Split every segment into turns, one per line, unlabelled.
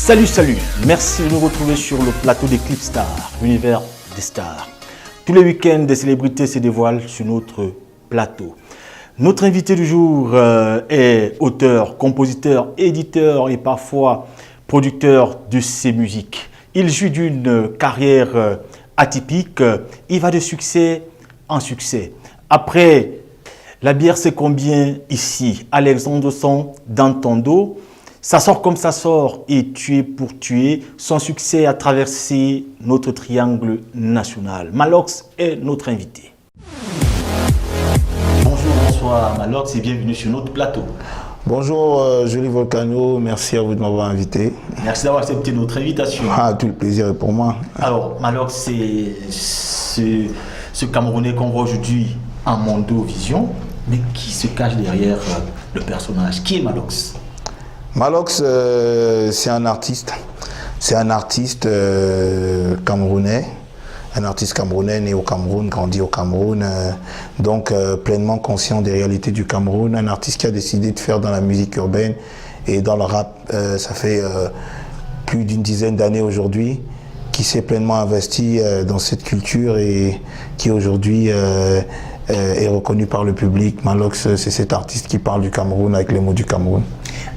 Salut, merci de nous retrouver sur le plateau des Clip Stars, l'univers des stars. Tous les week-ends, des célébrités se dévoilent sur notre plateau. Notre invité du jour est auteur, compositeur, éditeur et parfois producteur de ses musiques. Il jouit d'une carrière atypique, il va de succès en succès. Après La bière c'est combien ici, Alexandre Son dans ton dos. Ça sort comme ça sort et tuer pour tuer. Son succès a traversé notre triangle national. Malox est notre invité. Bonjour, bonsoir Malox et bienvenue sur notre plateau.
Bonjour Julie Volcano, merci à vous de m'avoir invité.
Merci d'avoir accepté notre invitation.
Tout le plaisir est pour moi.
Alors Malox, c'est ce Camerounais qu'on voit aujourd'hui en Mondo Vision, mais qui se cache derrière le personnage? Qui est Malox?
Malox, c'est un artiste. C'est un artiste camerounais. Un artiste camerounais né au Cameroun, grandi au Cameroun. Donc pleinement conscient des réalités du Cameroun. Un artiste qui a décidé de faire dans la musique urbaine et dans le rap. Ça fait plus d'une dizaine d'années aujourd'hui. Qui s'est pleinement investi dans cette culture et qui aujourd'hui est reconnu par le public. Malox, c'est cet artiste qui parle du Cameroun avec les mots du Cameroun.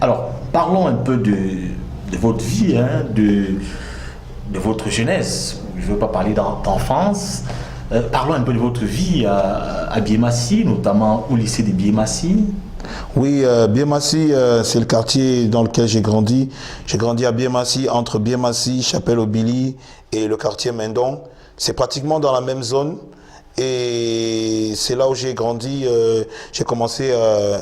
Alors, parlons un peu de votre vie, hein, de votre jeunesse. Je ne veux pas parler d'enfance. Parlons un peu de votre vie à Biémassi, notamment au lycée de Biémassi.
Oui, Biémassi, c'est le quartier dans lequel j'ai grandi. J'ai grandi à Biémassi, entre Biémassi, Chapelle-Aubili et le quartier Mendon. C'est pratiquement dans la même zone. Et c'est là où j'ai grandi. J'ai commencé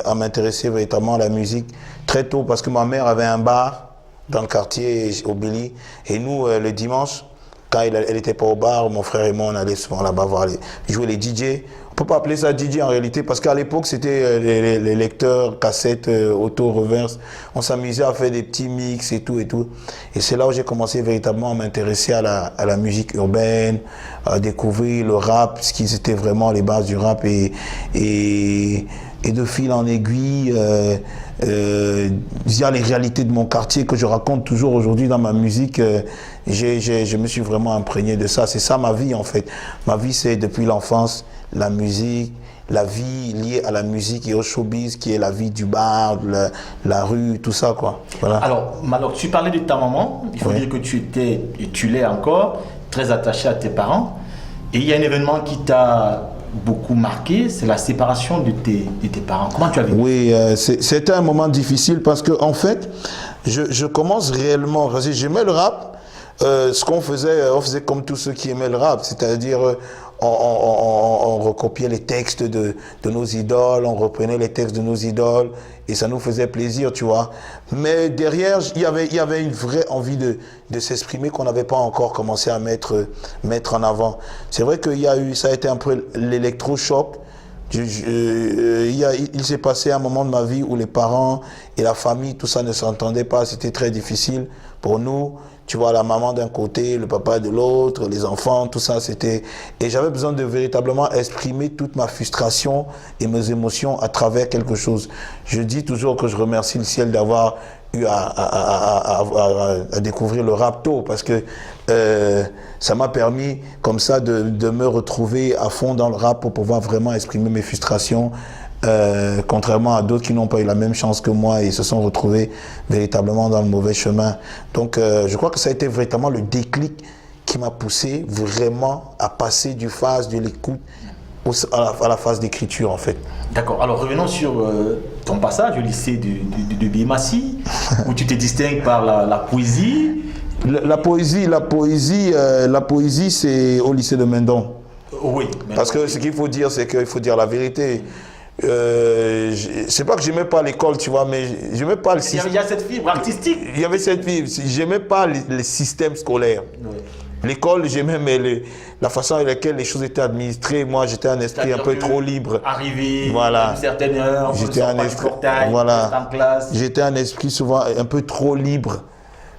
à m'intéresser véritablement à la musique très tôt parce que ma mère avait un bar dans le quartier Aubili. Et nous, le dimanche, quand elle n'était pas au bar, mon frère et moi, on allait souvent là-bas voir jouer les DJ. On ne peut pas appeler ça DJ en réalité parce qu'à l'époque, c'était les lecteurs, cassettes, auto, reverse. On s'amusait à faire des petits mix et tout et tout. Et c'est là où j'ai commencé véritablement à m'intéresser à la musique urbaine, à découvrir le rap, ce qui était vraiment les bases du rap. Et de fil en aiguille, il y a les réalités de mon quartier que je raconte toujours aujourd'hui dans ma musique. Je me suis vraiment imprégné de ça. C'est ça ma vie en fait. Ma vie, c'est depuis l'enfance, la musique, la vie liée à la musique et au showbiz, qui est la vie du bar, la rue, tout ça quoi. Voilà.
Alors, tu parlais de ta maman. Il faut dire que tu étais, et tu l'es encore, très attaché à tes parents. Et il y a un événement qui t'a beaucoup marqué, c'est la séparation de tes parents. Comment tu as vécu?
Oui, c'était un moment difficile parce que en fait, je commence réellement, parce que j'aimais le rap. Ce qu'on faisait, on faisait comme tous ceux qui aimaient le rap, c'est-à-dire on recopiait les textes de nos idoles, on reprenait les textes de nos idoles et ça nous faisait plaisir, tu vois. Mais derrière, il y avait une vraie envie de s'exprimer qu'on n'avait pas encore commencé à mettre en avant. C'est vrai ça a été un peu l'électrochoc. Il s'est passé un moment de ma vie où les parents et la famille, tout ça ne s'entendait pas, c'était très difficile pour nous. Tu vois, la maman d'un côté, le papa de l'autre, les enfants, tout ça, c'était... Et j'avais besoin de véritablement exprimer toute ma frustration et mes émotions à travers quelque chose. Je dis toujours que je remercie le ciel d'avoir eu à découvrir le rap tôt, parce que ça m'a permis comme ça de me retrouver à fond dans le rap pour pouvoir vraiment exprimer mes frustrations. Contrairement à d'autres qui n'ont pas eu la même chance que moi et se sont retrouvés véritablement dans le mauvais chemin. Donc je crois que ça a été véritablement le déclic qui m'a poussé vraiment à passer du phase de l'écoute à la phase d'écriture en fait.
D'accord, alors revenons sur ton passage au lycée de Biémassi, où tu te distingues par la poésie.
La poésie, c'est au lycée de Mendon.
Oui.
Parce que ce qu'il faut dire, c'est qu'il faut dire la vérité. C'est pas que j'aimais pas l'école, tu vois, mais j'aimais pas le système.
Il y a cette fibre artistique.
Il y avait cette fibre. J'aimais pas le système scolaire. Oui. L'école, j'aimais, mais la façon avec laquelle les choses étaient administrées, moi, j'étais un esprit un peu trop libre.
Arrivé
voilà.
à une certaine heure,
j'étais un esprit, voilà.
en classe.
J'étais un esprit souvent un peu trop libre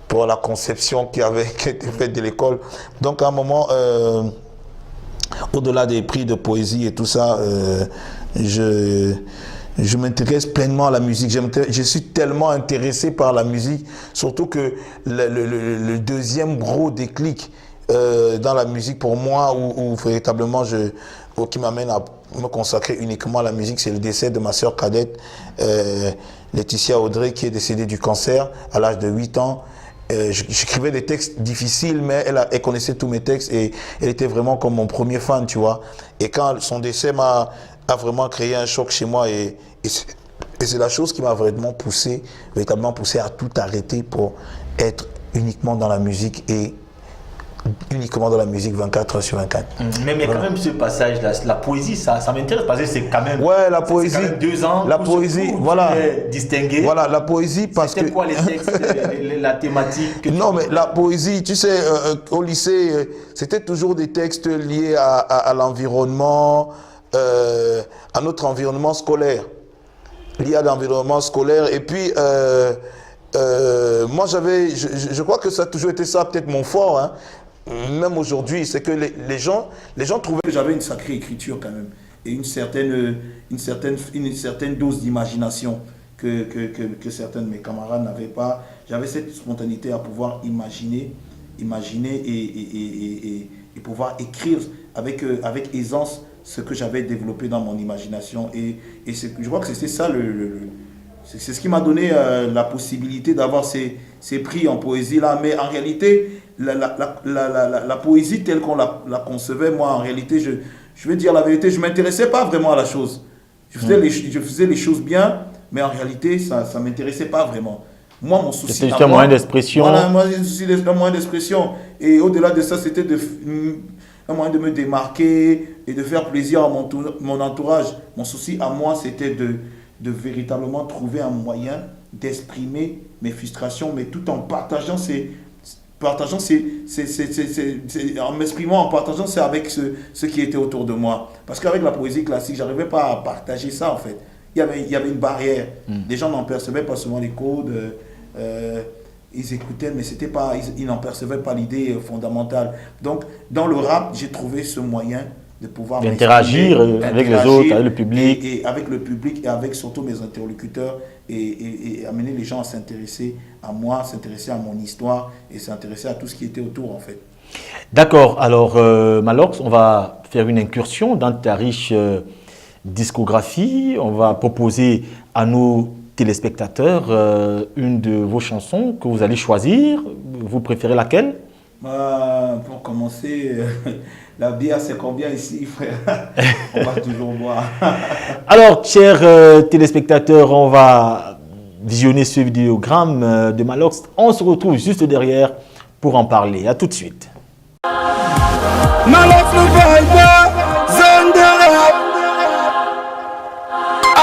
pour la conception qui était faite de l'école. Donc, à un moment, au-delà des prix de poésie et tout ça, je m'intéresse pleinement à la musique. Je suis tellement intéressé par la musique, surtout que le deuxième gros déclic dans la musique pour moi, où véritablement qui m'amène à me consacrer uniquement à la musique, c'est le décès de ma sœur cadette, Laetitia Audrey, qui est décédée du cancer à l'âge de 8 ans. J'écrivais des textes difficiles, mais elle connaissait tous mes textes et elle était vraiment comme mon premier fan, tu vois. Et quand son décès a vraiment créé un choc chez moi et c'est la chose qui m'a véritablement poussé à tout arrêter pour être uniquement dans la musique et uniquement dans la musique 24 heures sur 24.
Mais quand même ce passage-là, la poésie, ça m'intéresse parce que c'est quand même...
Ouais, la poésie.
C'est quand même 2 ans.
La poésie, voilà.
Distingué.
Voilà, la poésie parce que...
C'était quoi les textes, la thématique
Non, mais la poésie, tu sais, au lycée, c'était toujours des textes liés à l'environnement, à notre environnement scolaire. Liés à l'environnement scolaire. Et puis, moi, je crois que ça a toujours été ça, peut-être mon fort, hein. Même aujourd'hui, c'est que les gens trouvaient que j'avais une sacrée écriture quand même et une certaine dose d'imagination que certains de mes camarades n'avaient pas. J'avais cette spontanéité à pouvoir imaginer et pouvoir écrire avec aisance ce que j'avais développé dans mon imagination et je crois que c'était ça c'est ce qui m'a donné la possibilité d'avoir ces prix en poésie là. Mais en réalité, la poésie telle qu'on la concevait, moi en réalité, je vais dire la vérité, je ne m'intéressais pas vraiment à la chose. Je faisais les choses bien, mais en réalité, ça ne m'intéressait pas vraiment. Moi, mon souci...
C'était juste un moyen d'expression.
Voilà, moi, c'était un moyen d'expression. Et au-delà de ça, c'était un moyen de me démarquer et de faire plaisir à mon entourage. Mon souci à moi, c'était de véritablement trouver un moyen d'exprimer mes frustrations, mais tout en partageant en m'exprimant, en partageant, c'est avec ce qui était autour de moi. Parce qu'avec la poésie classique, je n'arrivais pas à partager ça en fait. Il y avait une barrière. Les gens n'en percevaient pas souvent les codes. Ils écoutaient, mais ils n'en percevaient pas l'idée fondamentale. Donc, dans le rap, j'ai trouvé ce moyen de pouvoir
interagir avec les autres, avec le public.
Et avec le public et avec surtout mes interlocuteurs et amener les gens à s'intéresser à moi, s'intéresser à mon histoire et s'intéresser à tout ce qui était autour en fait.
D'accord, alors Malox, on va faire une incursion dans ta riche discographie. On va proposer à nos téléspectateurs une de vos chansons que vous allez choisir. Vous préférez laquelle?
Pour commencer, la bière c'est combien ici, frère? On va toujours boire.
Alors, chers téléspectateurs, on va visionner ce vidéogramme de Malox. On se retrouve juste derrière pour en parler. À tout de suite.
Malox le vibe, zone de rap.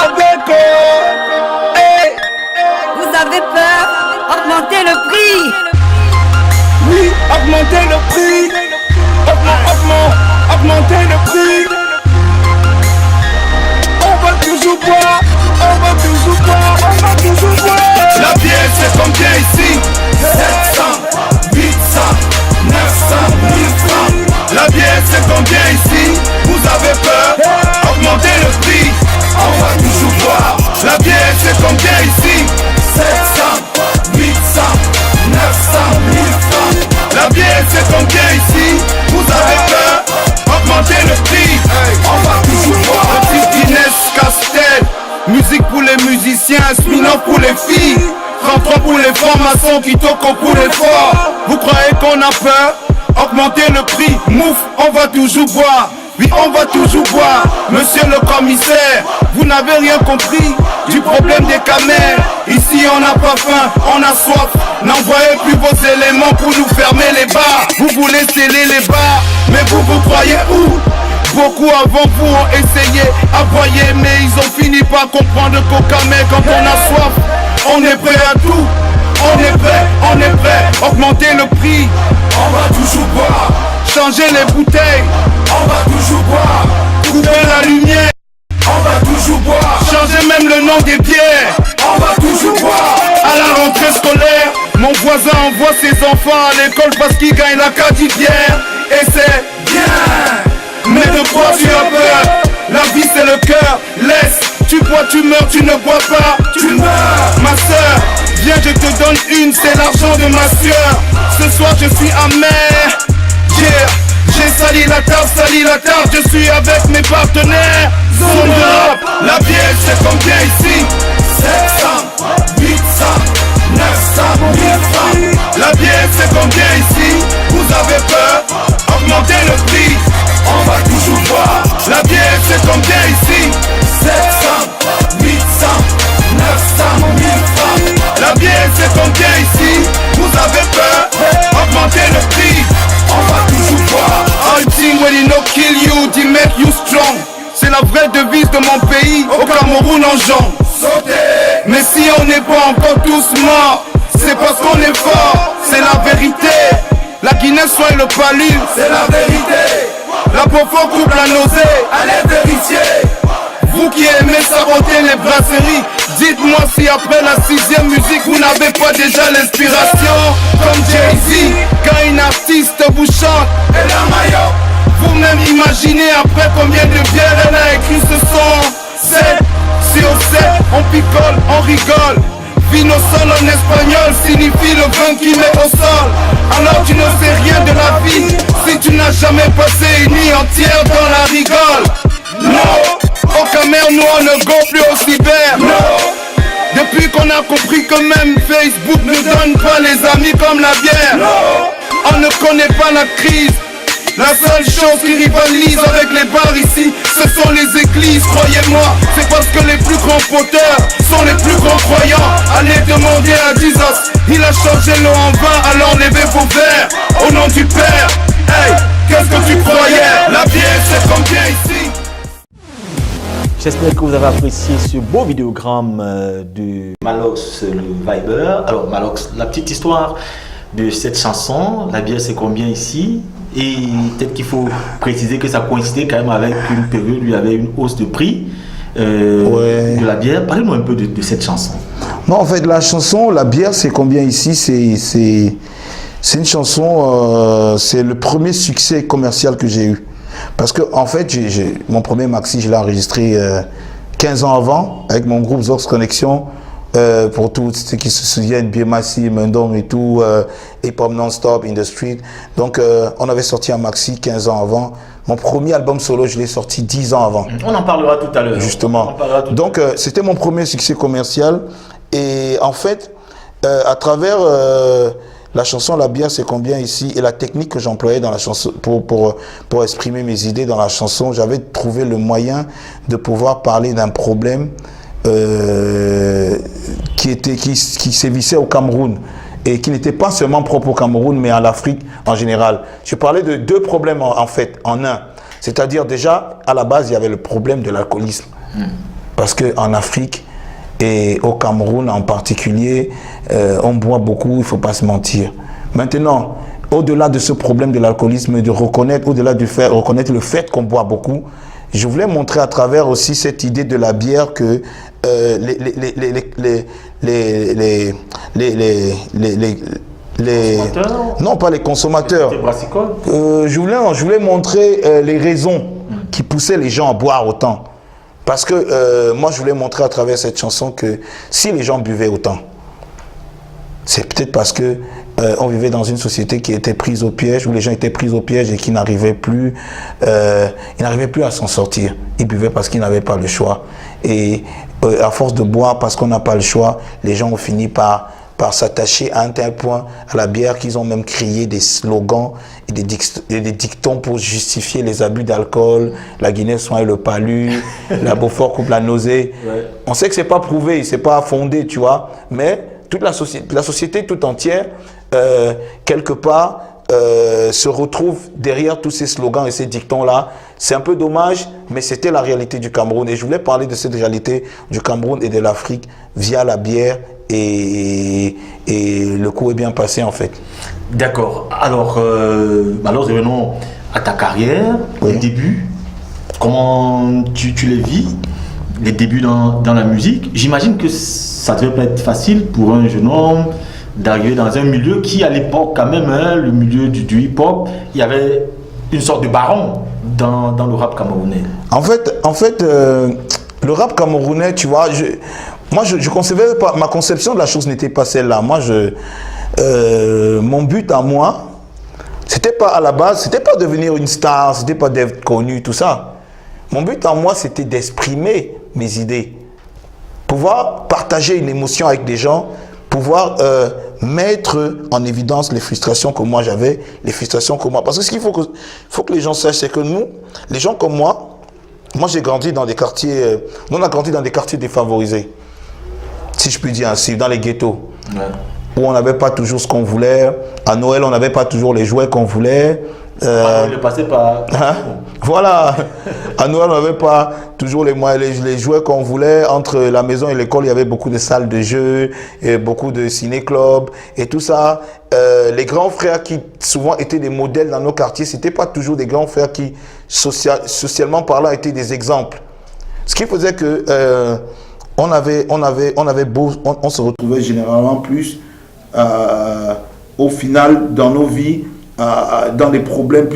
Avec hey.
Vous avez peur? Augmentez le prix.
Oui, augmentez le prix. Augmentez le prix. On va toujours boire. La bière c'est combien ici? 700, 800, 900, 1000 francs. La bière c'est combien ici? Vous avez peur? Augmentez le prix. On va toujours boire. La bière c'est combien ici? 700, 800, 900, 1000 francs. La bière c'est combien ici? Vous avez peur? Augmentez le prix. On va toujours boire. Petit Guinness Castel. Musique pour les musiciens, Smirnoff pour les filles, 33 pour les francs-maçons, Kitoko pour les forts. Vous croyez qu'on a peur? Augmentez le prix. Mouf, on va toujours boire. Oui, on va toujours boire. Monsieur le commissaire, vous n'avez rien compris du problème des camels. Ici on n'a pas faim, on a soif. N'envoyez plus vos éléments pour nous fermer les bars. Vous voulez sceller les bars, mais vous croyez où? Beaucoup avant vous ont essayé, aboyer, mais ils ont fini par comprendre qu'au camel, quand on a soif, on est prêt à tout. On est prêt, augmenter le prix. On va toujours boire. Changer les bouteilles. On va toujours boire. Couper la lumière. On va toujours boire. Changer même le nom des bières. On va toujours boire. À la rentrée scolaire, mon voisin envoie ses enfants à l'école parce qu'il gagne la cadivière. Et c'est bien. Mais de quoi tu as peur? La vie c'est le cœur. Laisse Tu bois, tu meurs, tu ne bois pas, tu meurs. Ma sœur, viens, je te donne une, c'est l'argent de ma sueur. Ce soir, je suis amer. Yeah. J'ai sali la table, je suis avec mes partenaires. Zone de rap, la bière c'est combien ici? 700, 800, 900, 1000 francs. La bière c'est combien ici? Vous avez peur? Augmentez le prix, on va toujours voir. La bière c'est combien ici? 700, 800, 900, 1000 francs. La bière c'est combien ici? Vous avez peur? Augmentez le prix, on va toujours voir. All thing when you no kill you, they make you strong. C'est la vraie devise de mon pays, au Cameroun en Jean. Mais si on n'est pas encore tous morts, c'est parce qu'on est fort, c'est la vérité. La Guinée soigne le palu, c'est la vérité. La pauvre coupe la nausée, allez vérifier. Vous qui aimez saboter les brasseries, dites-moi si après la 6e musique vous n'avez pas déjà l'inspiration. Comme Jay-Z, quand une artiste vous chante, elle a maillot. Vous-même imaginez après combien de bières elle a écrit ce son. 7 sur 7, on picole, on rigole. Vino sol en espagnol signifie le vin qui met au sol. Alors tu ne sais rien de la vie si tu n'as jamais passé une nuit entière dans la rigole. Non, au Cameroun nous on ne go plus au cyber. Non, depuis qu'on a compris que même Facebook ne donne pas les amis comme la bière. Non, on ne connaît pas la crise. La seule chose qui rivalise avec les bars ici, ce sont les églises, croyez-moi. C'est parce que les plus grands poteurs sont les plus grands croyants. Allez demander à Jesus, il a changé l'eau en vin, alors levez vos verres au nom du Père. Hey, qu'est-ce que tu croyais? La bière c'est combien ici?
J'espère que vous avez apprécié ce beau vidéogramme de Malox le Viber. Alors Malox, la petite histoire de cette chanson, la bière c'est combien ici? Et peut-être qu'il faut préciser que ça coïncidait quand même avec une période où il y avait une hausse de prix de la bière. Parlez-nous un peu de cette chanson.
Non, en fait, la chanson, la bière, c'est combien ici? C'est une chanson, c'est le premier succès commercial que j'ai eu. Parce que, en fait, mon premier maxi, je l'ai enregistré 15 ans avant avec mon groupe Zox Connection. Pour tous ceux qui se souviennent, BMC, Mendon et tout, Hip Hop Non-Stop, In The Street. Donc, on avait sorti un maxi 15 ans avant. Mon premier album solo, je l'ai sorti 10 ans avant.
On en parlera tout à l'heure.
Justement. Donc, c'était mon premier succès commercial. Et en fait, à travers la chanson La bière, c'est combien ici, et la technique que j'employais dans la chanson pour exprimer mes idées dans la chanson, j'avais trouvé le moyen de pouvoir parler d'un problème qui sévissait au Cameroun et qui n'était pas seulement propre au Cameroun mais à l'Afrique en général. Je parlais de deux problèmes en fait, en un. C'est-à-dire déjà, à la base, il y avait le problème de l'alcoolisme. Parce qu'en Afrique et au Cameroun en particulier, on boit beaucoup, il ne faut pas se mentir. Maintenant, au-delà de ce problème de l'alcoolisme, de reconnaître, au-delà du fait, reconnaître le fait qu'on boit beaucoup, je voulais montrer à travers aussi cette idée de la bière que non pas les consommateurs, je voulais montrer les raisons qui poussaient les gens à boire autant. Parce que moi je voulais montrer à travers cette chanson que si les gens buvaient autant, c'est peut-être parce que on vivait dans une société qui était prise au piège, où les gens étaient pris au piège et qui n'arrivaient plus, à s'en sortir. Ils buvaient parce qu'ils n'avaient pas le choix. Et à force de boire parce qu'on n'a pas le choix, les gens ont fini par s'attacher à un tel point à la bière qu'ils ont même créé des slogans et des dictons pour justifier les abus d'alcool. La Guinée soigne le palu, la Beaufort coupe la nausée. Ouais. On sait que c'est pas prouvé, c'est pas fondé, tu vois, mais toute la société tout entière, quelque part, se retrouve derrière tous ces slogans et ces dictons-là. C'est un peu dommage, mais c'était la réalité du Cameroun. Et je voulais parler de cette réalité du Cameroun et de l'Afrique via la bière. Et le coup est bien passé, en fait.
D'accord. Alors revenons à ta carrière, oui. Les débuts. Comment tu les vis, les débuts dans la musique? J'imagine que ça ne devait pas être facile pour un jeune homme d'arriver dans un milieu qui, à l'époque, quand même, le milieu du hip-hop, il y avait une sorte de baron dans le rap camerounais.
En fait, Le rap camerounais, tu vois, je concevais pas, ma conception de la chose n'était pas celle-là. Moi, mon but à moi, c'était pas à la base, c'était pas devenir une star, c'était pas d'être connu, tout ça. Mon but à moi, c'était d'exprimer mes idées. Pouvoir partager une émotion avec des gens, pouvoir mettre en évidence les frustrations que moi j'avais, les frustrations que moi... Parce que ce qu'il faut que les gens sachent, c'est que nous, les gens comme moi j'ai grandi dans des quartiers... nous, on a grandi dans des quartiers défavorisés, si je puis dire ainsi, dans les ghettos. Ouais. Où on n'avait pas toujours ce qu'on voulait. À Noël, on n'avait pas toujours les jouets qu'on voulait.
Le passé par...
Voilà. À Noël, on n'avait pas toujours les jouets qu'on voulait. Entre la maison et l'école, il y avait beaucoup de salles de jeux, et beaucoup de ciné-clubs et tout ça. Les grands frères qui souvent étaient des modèles dans nos quartiers, ce n'étaient pas toujours des grands frères qui, socialement parlant, étaient des exemples. Ce qui faisait que on se retrouvait généralement plus au final dans nos vies, dans les problèmes,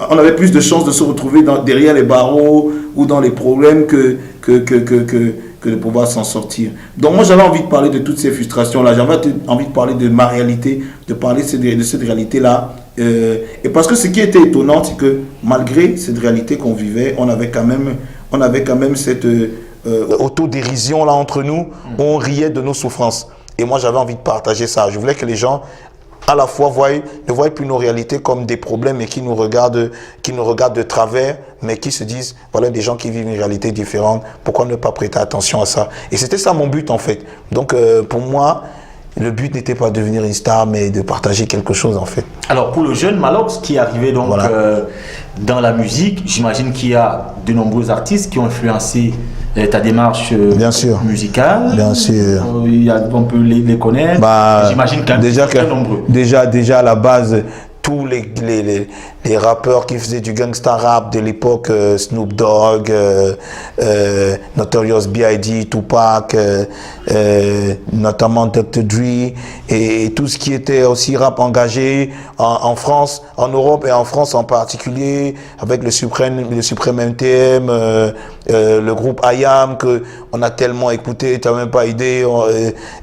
on avait plus de chances de se retrouver derrière les barreaux ou dans les problèmes que de pouvoir s'en sortir. Donc moi j'avais envie de parler de toutes ces frustrations-là, j'avais envie de parler de ma réalité, de parler de cette réalité-là. Et parce que ce qui était étonnant, c'est que malgré cette réalité qu'on vivait, on avait quand même cette autodérision là entre nous, où on riait de nos souffrances. Et moi j'avais envie de partager ça. Je voulais que les gens à la fois ne voient plus nos réalités comme des problèmes et qui nous regardent de travers, mais qui se disent, voilà des gens qui vivent une réalité différente, pourquoi ne pas prêter attention à ça? Et c'était ça mon but en fait. Donc pour moi, le but n'était pas de devenir une star, mais de partager quelque chose en fait.
Alors pour le jeune Malox qui est arrivé donc voilà. Dans la musique, j'imagine qu'il y a de nombreux artistes qui ont influencé ta démarche
bien sûr.
Musicale.
Bien sûr.
On peut les connaître. J'imagine quand même très nombreux.
Déjà à la base, tous les rappeurs qui faisaient du gangsta rap de l'époque, Snoop Dogg, Notorious B.I.G., Tupac, notamment Dr. Dre, et tout ce qui était aussi rap engagé en France, en Europe et en France en particulier, avec le Supreme MTM, le groupe IAM que on a tellement écouté, tu n'as même pas idée,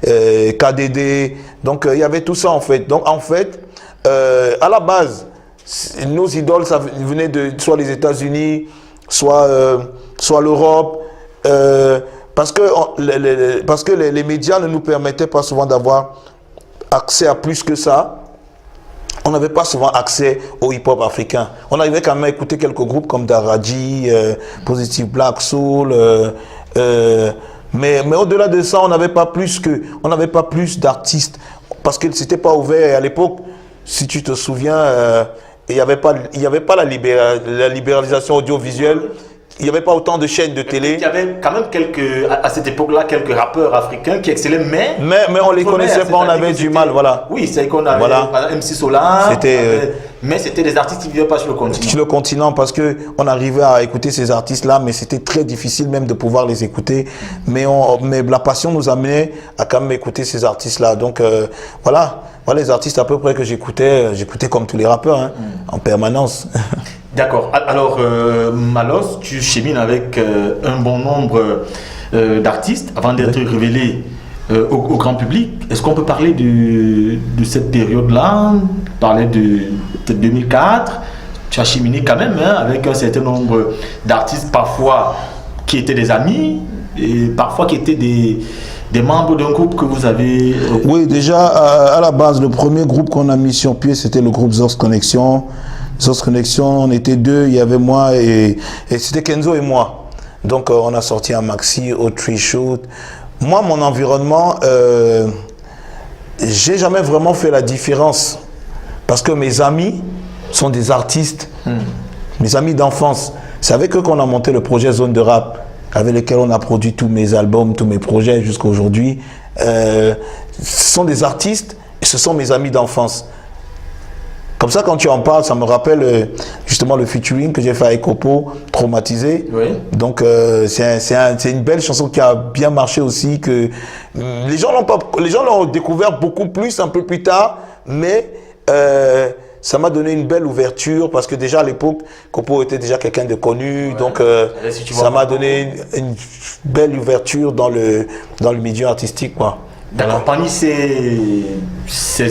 KDD, donc il y avait tout ça en fait. Donc en fait, à la base, nos idoles, ça venait de soit les États-Unis, soit l'Europe, parce que les médias ne nous permettaient pas souvent d'avoir accès à plus que ça. On n'avait pas souvent accès au hip-hop africain. On arrivait quand même à écouter quelques groupes comme Daraji, Positive Black Soul, mais au-delà de ça, on n'avait pas plus d'artistes parce que c'était pas ouvert. Et à l'époque, si tu te souviens, il n'y avait pas la libéralisation audiovisuelle. Il n'y avait pas autant de chaînes de télé.
Il y avait quand même à cette époque-là, quelques rappeurs africains qui excellaient, mais
on les connaissait pas, on avait du mal, voilà.
Oui, c'est qu'on avait MC Solar, mais c'était des artistes qui ne vivaient pas sur le continent.
Sur le continent, parce qu'on arrivait à écouter ces artistes-là, mais c'était très difficile même de pouvoir les écouter. Mais la passion nous amenait à quand même écouter ces artistes-là. Donc voilà, les artistes à peu près que j'écoutais comme tous les rappeurs, en permanence.
D'accord. Alors, Malos, tu chemines avec un bon nombre d'artistes avant d'être révélé au grand public. Est-ce qu'on peut parler de cette période-là, parler de 2004? Tu as cheminé quand même avec un certain nombre d'artistes, parfois qui étaient des amis et parfois qui étaient des membres d'un groupe que vous avez...
Oui, déjà, à la base, le premier groupe qu'on a mis sur pied, c'était le groupe Zorz Connection. Zorz Connection, on était deux, il y avait moi et c'était Kenzo et moi. Donc on a sorti un maxi au Tree Shoot. Moi, mon environnement, j'ai jamais vraiment fait la différence parce que mes amis sont des artistes, mes amis d'enfance. C'est avec eux qu'on a monté le projet Zone de Rap, avec lequel on a produit tous mes albums, tous mes projets jusqu'à aujourd'hui. Ce sont des artistes et ce sont mes amis d'enfance. Comme ça, quand tu en parles, ça me rappelle justement le featuring que j'ai fait avec Oppo, Traumatisé. Oui. Donc, c'est une belle chanson qui a bien marché aussi. Que les gens l'ont découvert beaucoup plus un peu plus tard, mais ça m'a donné une belle ouverture parce que déjà à l'époque, Kopo était déjà quelqu'un de connu, donc ça m'a donné une belle ouverture dans le milieu artistique, quoi.
D'accord, parmi ses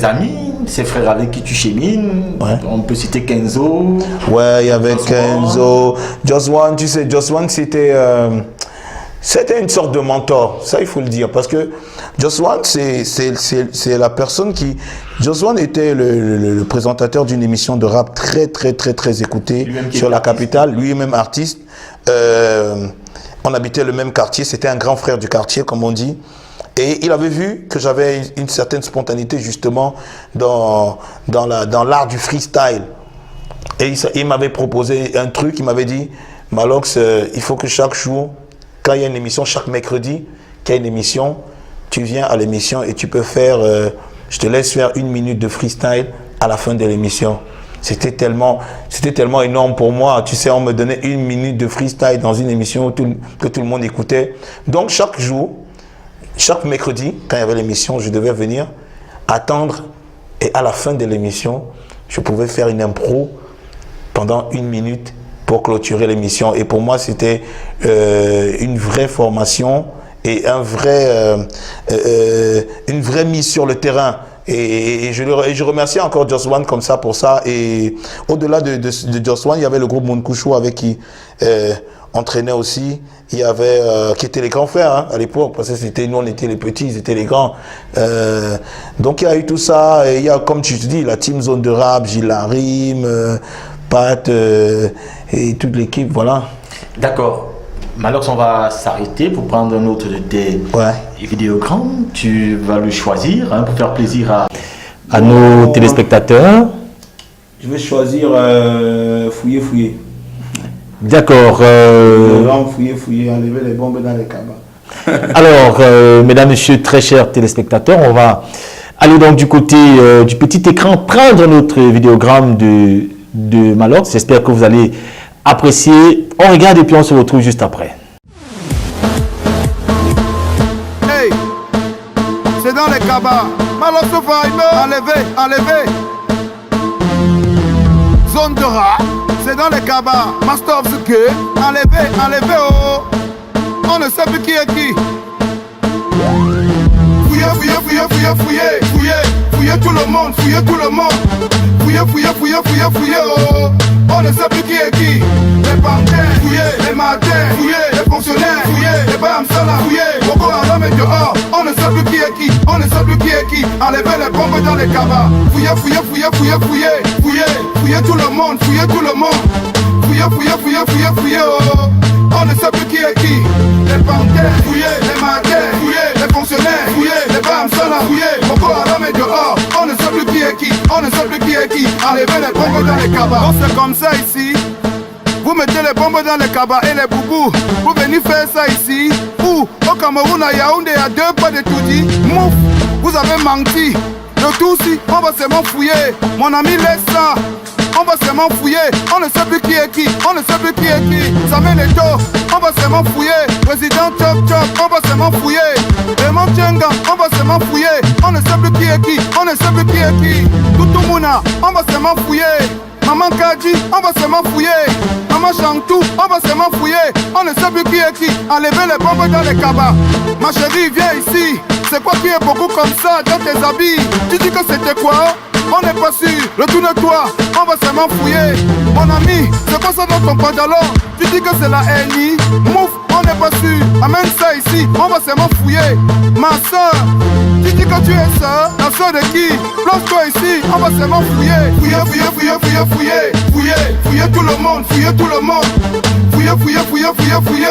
amis, ses frères avec qui tu chemines, on peut citer Kenzo.
Ouais, il y avait Kenzo, Just One, tu sais, Just One c'était une sorte de mentor, ça il faut le dire, parce que Just One c'est la personne qui... Just One était le présentateur d'une émission de rap très écoutée sur la capitale, lui-même artiste. On habitait le même quartier, c'était un grand frère du quartier comme on dit. Et il avait vu que j'avais une certaine spontanéité justement dans l'art du freestyle. Et il m'avait proposé un truc, il m'avait dit, Malox, il faut que chaque jour, quand il y a une émission, chaque mercredi, qu'il y a une émission, tu viens à l'émission et tu peux faire, je te laisse faire 1 minute de freestyle à la fin de l'émission. C'était tellement énorme pour moi. Tu sais, on me donnait 1 minute de freestyle dans une émission que tout le monde écoutait. Donc chaque jour, chaque mercredi, quand il y avait l'émission, je devais venir attendre et à la fin de l'émission, je pouvais faire une impro pendant 1 minute pour clôturer l'émission. Et pour moi, c'était une vraie formation et une vraie mise sur le terrain. Et je remercie encore Just One comme ça pour ça. Et au-delà de Just One, il y avait le groupe Munkushu avec qui entraînait aussi. Il y avait qui étaient les grands frères hein, à l'époque, parce que nous on était les petits, ils étaient les grands. Donc il y a eu tout ça. Et il y a, comme tu te dis, la team Zone de Rap, Gilles Larim, Pat et toute l'équipe, voilà.
D'accord. Malox, on va s'arrêter pour prendre un autre de tes vidéogrammes. Tu vas le choisir hein, pour faire plaisir à nos téléspectateurs.
Je vais choisir Fouiller.
D'accord.
Fouiller, enlever les bombes dans les cabas.
Alors, mesdames, messieurs, très chers téléspectateurs, on va aller donc du côté du petit écran, prendre notre vidéogramme de Malox. J'espère que vous allez apprécier. On regarde et puis on se retrouve juste après.
Hey, c'est dans les cabas. Malox enlevé. Zone de rap, c'est dans les cabas. Master of the game, enlevé, oh. On ne sait plus qui est qui. Fouillez tout le monde. Fouillez, oh. On ne sait plus qui est qui. Les panthères, fouillez, les matins, fouillez, les fonctionnaires, fouillez, les Bamsala, fouillez, Boko Haram est dehors. On ne sait plus qui est qui. Enlevez les bombes dans les cabas. Fouillez tout le monde. Fouillez, oh. On ne sait plus qui est qui. Les panthères, fouillez, les matins, fouillez, les fonctionnaires, fouillez, les Bamsala, fouillez, Boko Haram est dehors. On ne sait plus qui est qui. Enlevez les bombes dans les cabas. Bon, c'est comme ça ici. Vous mettez les bombes dans les cabas et les boubous. Vous venez faire ça ici. Ou au Cameroun, à Yaoundé, à 2 pas de tout dit. Mouf, vous avez menti. Le tout si, on va seulement fouiller. Mon ami, laisse ça. On va seulement fouiller. On ne sait plus qui est qui. Ça met les dos. On va seulement fouiller. Président Chop, on va seulement fouiller. Raymond Tchenga, on va seulement fouiller. On ne sait plus qui est qui. Toutou Mouna, on va seulement fouiller. Maman Kadji, on va seulement fouiller. Maman Chantou, on va seulement fouiller. On ne sait plus qui est qui. Enlevez les bombes dans les cabas. Ma chérie, viens ici. C'est quoi qui est beaucoup comme ça dans tes habits? Tu dis que c'était quoi? On n'est pas sûr, retourne-toi, on va seulement fouiller. Mon ami, c'est quoi ça dans ton pantalon? Tu dis que c'est la NI. Mouf, on n'est pas sûr, amène ça ici, on va seulement fouiller. Ma soeur, tu dis que tu es soeur, la soeur de qui? Place-toi ici, on va seulement fouiller. Fouillez tout le monde. Fouillez,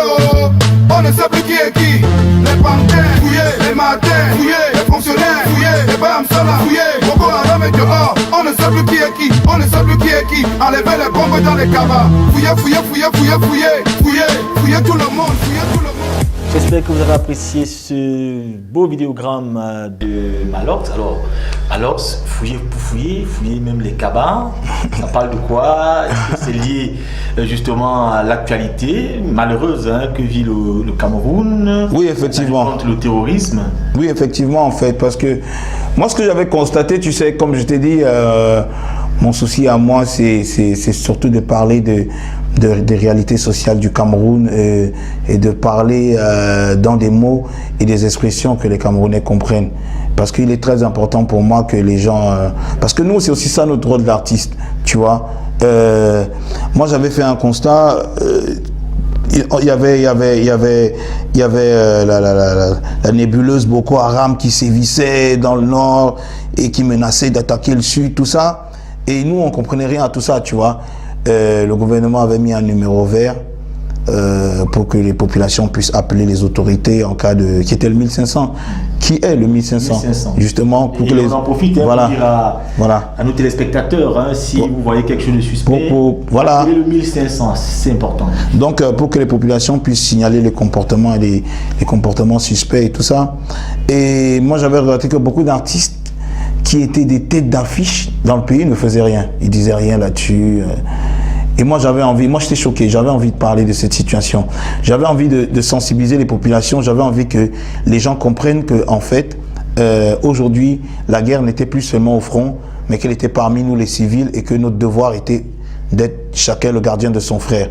oh. On ne sait plus qui est qui. Les panthères, fouillez, les matins, fouillez, les fonctionnaires, fouillez, les Bamsala, fouillez, Boko Haram est dehors. On ne sait plus qui est qui. Enlevez les bombes dans les cabas. Fouillez tout le monde.
J'espère que vous avez apprécié ce beau vidéogramme de Malox. Alors, Malox, fouiller même les cabas. Ça parle de quoi? Est-ce que c'est lié justement à l'actualité malheureuse que vit le Cameroun?
Oui, effectivement.
Contre le terrorisme.
Oui, effectivement, en fait, parce que moi, ce que j'avais constaté, tu sais, comme je t'ai dit, Mon souci à moi, c'est surtout de parler des réalités sociales du Cameroun et de parler dans des mots et des expressions que les Camerounais comprennent. Parce qu'il est très important pour moi que les gens... parce que nous, c'est aussi ça notre rôle d'artiste, tu vois. Moi, j'avais fait un constat... il y avait la nébuleuse Boko Haram qui sévissait dans le nord et qui menaçait d'attaquer le sud, tout ça. Et nous, on ne comprenait rien à tout ça, tu vois. Le gouvernement avait mis un numéro vert pour que les populations puissent appeler les autorités en cas de... qui était le 1500. Qui est le 1500, justement, pour
et
que les...
on en profite
voilà.
pour dire à nos téléspectateurs, hein, si vous voyez quelque chose de suspect,
voilà.
appelez le 1500, c'est important.
Donc, pour que les populations puissent signaler les comportements et les comportements suspects et tout ça. Et moi, j'avais regretté que beaucoup d'artistes qui étaient des têtes d'affiche dans le pays ne faisaient rien. Ils disaient rien là-dessus. Et moi, j'avais envie, moi j'étais choqué, j'avais envie de parler de cette situation. J'avais envie de sensibiliser les populations, j'avais envie que les gens comprennent que, en fait, aujourd'hui, la guerre n'était plus seulement au front, mais qu'elle était parmi nous les civils et que notre devoir était d'être chacun le gardien de son frère.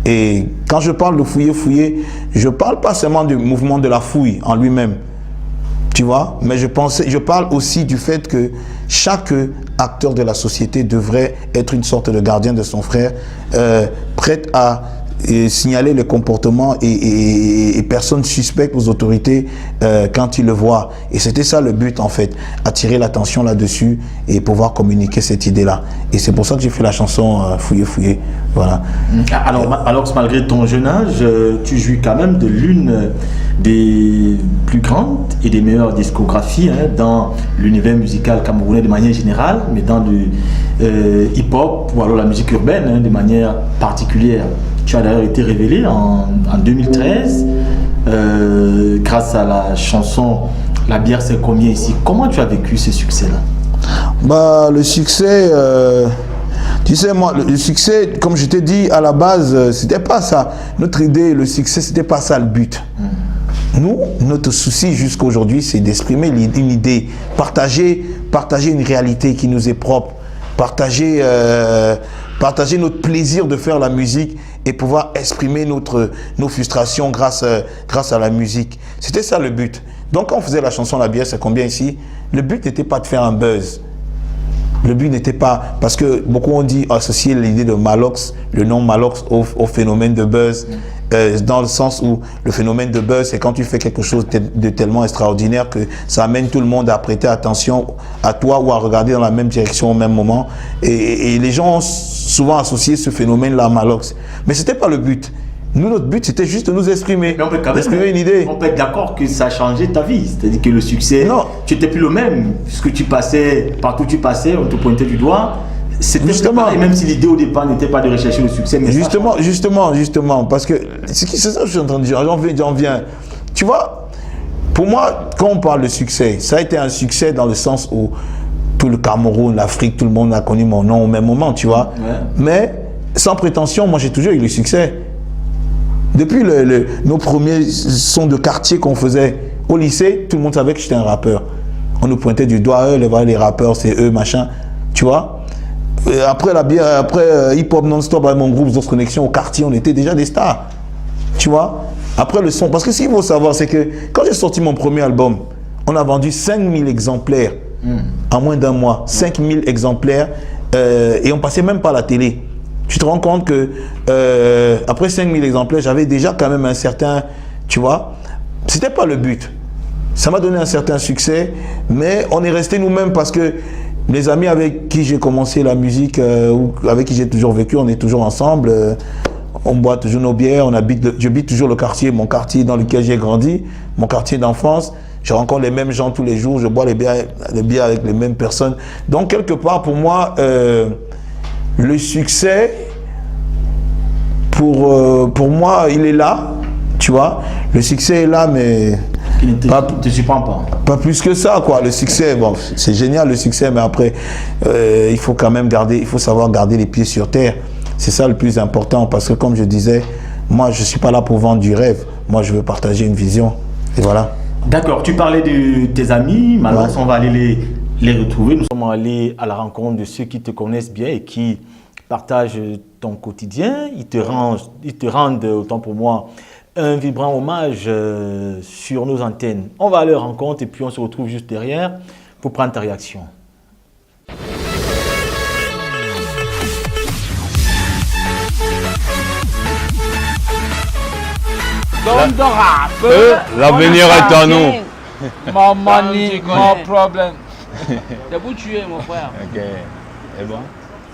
Et quand je parle de fouiller, je ne parle pas seulement du mouvement de la fouille en lui-même, tu vois, mais je parle aussi du fait que chaque acteur de la société devrait être une sorte de gardien de son frère, prêt à signaler les comportements et personnes suspectes aux autorités quand ils le voient. Et c'était ça le but en fait, attirer l'attention là-dessus et pouvoir communiquer cette idée-là. Et c'est pour ça que j'ai fait la chanson Fouiller, voilà.
Alors que malgré ton jeune âge, tu jouis quand même de l'une des plus grandes et des meilleures discographies dans l'univers musical camerounais de manière générale, mais dans le hip-hop ou alors la musique urbaine de manière particulière. Tu as d'ailleurs été révélé en 2013 grâce à la chanson La bière c'est combien ici. Comment tu as vécu ce succès-là?
Le succès, tu sais, moi, le succès, comme je t'ai dit, à la base, c'était pas ça. Notre idée, le succès, c'était pas ça le but. Nous, notre souci jusqu'à aujourd'hui, c'est d'exprimer une idée, partager une réalité qui nous est propre, partager notre plaisir de faire la musique et pouvoir exprimer nos frustrations grâce à la musique. C'était ça le but. Donc quand on faisait la chanson La bière c'est combien ici, le but n'était pas de faire un buzz. Le but n'était pas... Parce que beaucoup ont dit associer l'idée de Malox, le nom Malox au phénomène de buzz, dans le sens où le phénomène de buzz, c'est quand tu fais quelque chose de tellement extraordinaire que ça amène tout le monde à prêter attention à toi ou à regarder dans la même direction au même moment. Et les gens ont souvent associé ce phénomène-là à Malox. Mais ce n'était pas le but. Nous, notre but, c'était juste de nous exprimer, d'exprimer une idée.
On peut être d'accord que ça a changé ta vie. C'est-à-dire que le succès, non. Tu n'étais plus le même. Puisque tu passais, partout où tu passais, on te pointait du doigt. C'était pareil, même si l'idée au départ n'était pas de rechercher le succès. Mais
justement, parce que c'est ça que je suis en train de dire. J'en viens. Tu vois, pour moi, quand on parle de succès, ça a été un succès dans le sens où tout le Cameroun, l'Afrique, tout le monde a connu mon nom au même moment, tu vois. Ouais. Mais sans prétention, moi j'ai toujours eu le succès. Depuis nos premiers sons de quartier qu'on faisait au lycée, tout le monde savait que j'étais un rappeur. On nous pointait du doigt, les rappeurs, c'est eux, machin, tu vois. Après Hip Hop Non-Stop avec mon groupe Zos Connexion au quartier, on était déjà des stars, tu vois. Après le son, parce que ce qu'il faut savoir, c'est que quand j'ai sorti mon premier album, on a vendu 5000 exemplaires en moins d'un mois. 5000 exemplaires et on passait même pas à la télé. Tu te rends compte que après 5000 exemplaires, j'avais déjà quand même un certain, tu vois, c'était pas le but. Ça m'a donné un certain succès, mais on est resté nous-mêmes parce que les amis avec qui j'ai commencé la musique, ou avec qui j'ai toujours vécu, on est toujours ensemble. On boit toujours nos bières, je habite toujours le quartier, mon quartier dans lequel j'ai grandi, mon quartier d'enfance. Je rencontre les mêmes gens tous les jours, je bois les bières avec les mêmes personnes. Donc quelque part pour moi, le succès, pour moi, il est là, tu vois. Le succès est là, mais pas plus que ça, quoi. Le succès, bon, c'est génial le succès, mais après, il faut quand même savoir garder les pieds sur terre. C'est ça le plus important, parce que comme je disais, moi, je suis pas là pour vendre du rêve. Moi, je veux partager une vision, et voilà.
D'accord, tu parlais de tes amis, maintenant on va aller les retrouver. Nous sommes allés à la rencontre de ceux qui te connaissent bien et qui partagent ton quotidien. Ils te rendent, autant pour moi, un vibrant hommage sur nos antennes. On va à leur rencontre et puis on se retrouve juste derrière pour prendre ta réaction.
L'avenir est à nous.
Mon money, mon problème. C'est pour tuer mon frère.
Ok, c'est bon.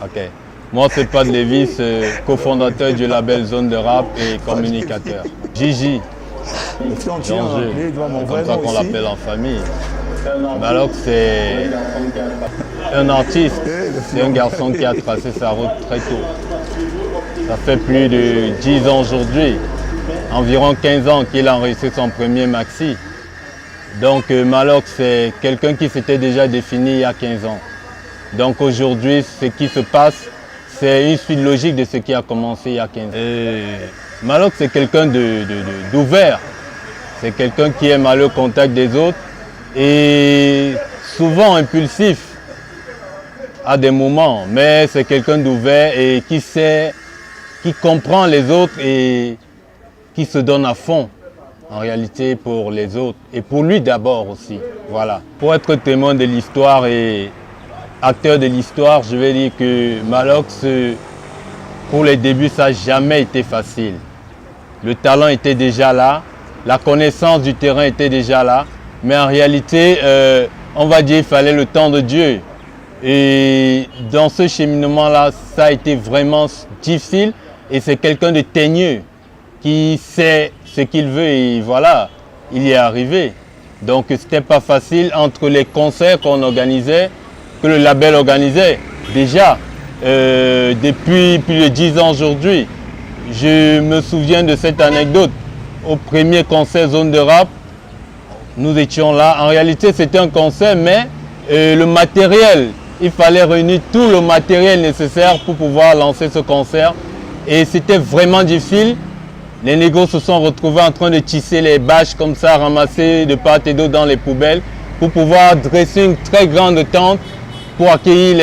Ok. Moi, c'est Pat Lévis, cofondateur du label Zone de Rap et communicateur. Gigi. Danger. C'est comme ça qu'on l'appelle en famille. Malox, c'est un artiste. C'est un garçon qui a tracé sa route très tôt. Ça fait plus de 10 ans aujourd'hui. Environ 15 ans qu'il a enregistré son premier maxi. Donc Malox, c'est quelqu'un qui s'était déjà défini il y a 15 ans. Donc aujourd'hui, ce qui se passe, c'est une suite logique de ce qui a commencé il y a 15 ans. Malox, c'est quelqu'un d'ouvert. C'est quelqu'un qui aime aller au contact des autres et souvent impulsif à des moments. Mais c'est quelqu'un d'ouvert et qui comprend les autres et qui se donne à fond en réalité pour les autres et pour lui d'abord aussi. Voilà. Pour être témoin de l'histoire et acteur de l'histoire, je vais dire que Malox, pour les débuts, ça n'a jamais été facile. Le talent était déjà là, la connaissance du terrain était déjà là, mais en réalité, on va dire qu'il fallait le temps de Dieu. Et dans ce cheminement-là, ça a été vraiment difficile et c'est quelqu'un de teigneux qui sait ce qu'il veut et voilà, il y est arrivé. Donc c'était pas facile entre les concerts qu'on organisait, que le label organisait. Déjà, depuis plus de 10 ans aujourd'hui, je me souviens de cette anecdote. Au premier concert Zone de Rap, nous étions là. En réalité, c'était un concert, mais le matériel, il fallait réunir tout le matériel nécessaire pour pouvoir lancer ce concert. Et c'était vraiment difficile. Les négros se sont retrouvés en train de tisser les bâches comme ça, ramasser de part et d'autre dans les poubelles pour pouvoir dresser une très grande tente pour accueillir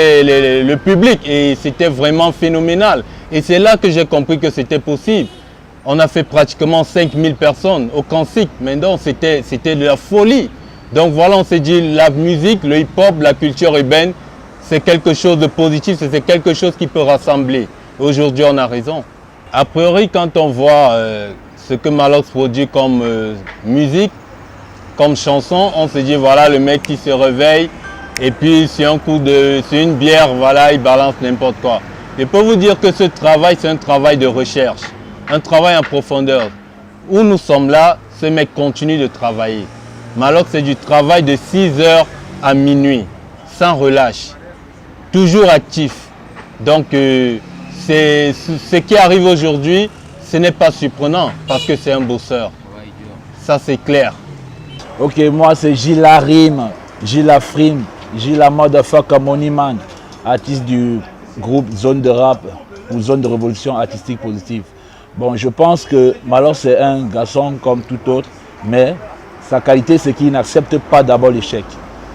le public. Et c'était vraiment phénoménal. Et c'est là que j'ai compris que c'était possible. On a fait pratiquement 5000 personnes au Cancic. Mais non, c'était de la folie. Donc voilà, on s'est dit la musique, le hip-hop, la culture urbaine, c'est quelque chose de positif, c'est quelque chose qui peut rassembler. Aujourd'hui, on a raison. A priori, quand on voit ce que Malox produit comme musique, comme chanson, on se dit voilà le mec qui se réveille et puis sur une bière, voilà, il balance n'importe quoi. Je peux vous dire que ce travail, c'est un travail de recherche, un travail en profondeur. Où nous sommes là, ce mec continue de travailler. Malox, c'est du travail de 6h à minuit, sans relâche, toujours actif. Donc, ce qui arrive aujourd'hui, ce n'est pas surprenant parce que c'est un bosseur. Ça, c'est clair.
Ok, moi, c'est Gila Rime, Gila Frime, Gila Motherfucker Money Man, artiste du groupe Zone de Rap ou Zone de Révolution Artistique Positive. Bon, je pense que Malox, c'est un garçon comme tout autre, mais sa qualité, c'est qu'il n'accepte pas d'abord l'échec.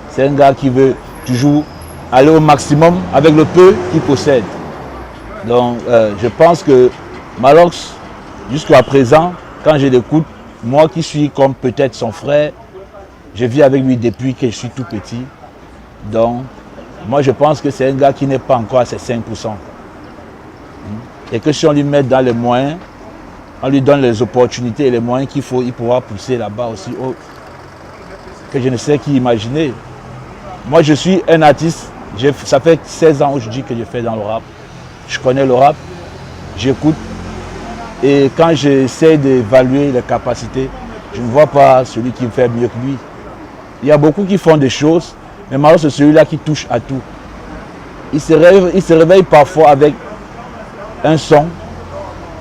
C'est un gars qui veut toujours aller au maximum avec le peu qu'il possède. Donc, je pense que Malox, jusqu'à présent, quand je l'écoute, moi qui suis comme peut-être son frère, je vis avec lui depuis que je suis tout petit. Donc, moi je pense que c'est un gars qui n'est pas encore à ses 5%. Et que si on lui met dans les moyens, on lui donne les opportunités et les moyens qu'il faut, il pourra pousser là-bas aussi haut. Que je ne sais qui imaginer. Moi je suis un artiste, ça fait 16 ans aujourd'hui que je fais dans le rap. Je connais le rap, j'écoute. Et quand j'essaie d'évaluer les capacités, je ne vois pas celui qui fait mieux que lui. Il y a beaucoup qui font des choses, mais Malox c'est celui-là qui touche à tout. Il se réveille parfois avec un son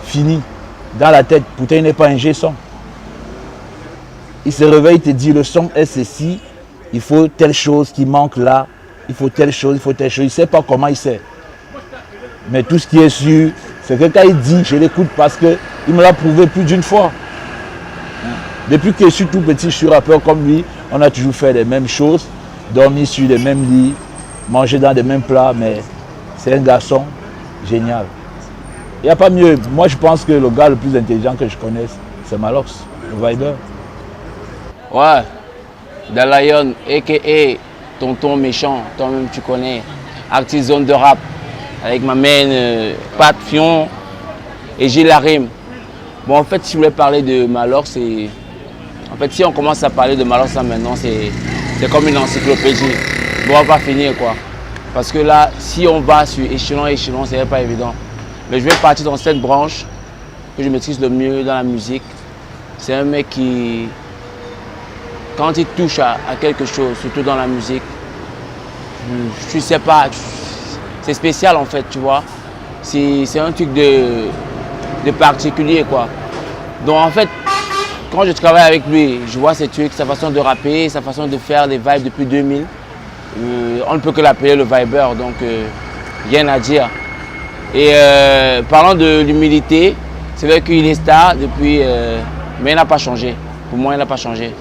fini dans la tête. Pourtant, il n'est pas un G-son. Il se réveille, il te dit le son est ceci, il faut telle chose qui manque là, il faut telle chose, il faut telle chose. Il ne sait pas comment il sait. Mais tout ce qui est sûr, c'est que quand il dit, je l'écoute parce qu'il me l'a prouvé plus d'une fois. Depuis que je suis tout petit, je suis rappeur comme lui, on a toujours fait les mêmes choses. dormi sur les mêmes lits, manger dans les mêmes plats, mais c'est un garçon génial. Il n'y a pas mieux. Moi, je pense que le gars le plus intelligent que je connaisse, c'est Malox, le Viber.
Ouais, The Lion, a.k.a. Tonton Méchant, toi-même tu connais. Artiste zone de rap, avec ma main Pat Fion et Gilles Larim. Bon, en fait, si je voulais parler de Malox, c'est... En fait, si on commence à parler de Malox là maintenant, c'est comme une encyclopédie. Bon, on va pas finir, quoi. Parce que là, si on va sur échelon, c'est pas évident. Mais je vais partir dans cette branche que je maîtrise le mieux dans la musique. C'est un mec qui, quand il touche à quelque chose, surtout dans la musique, je sais pas, c'est spécial en fait, tu vois. C'est un truc de particulier, quoi. Donc en fait, quand je travaille avec lui, je vois ses trucs, sa façon de rapper, sa façon de faire les vibes depuis 2000. On ne peut que l'appeler le Viber, donc rien à dire. Et parlant de l'humilité, c'est vrai qu'il est star depuis, mais il n'a pas changé. Pour moi, il n'a pas changé.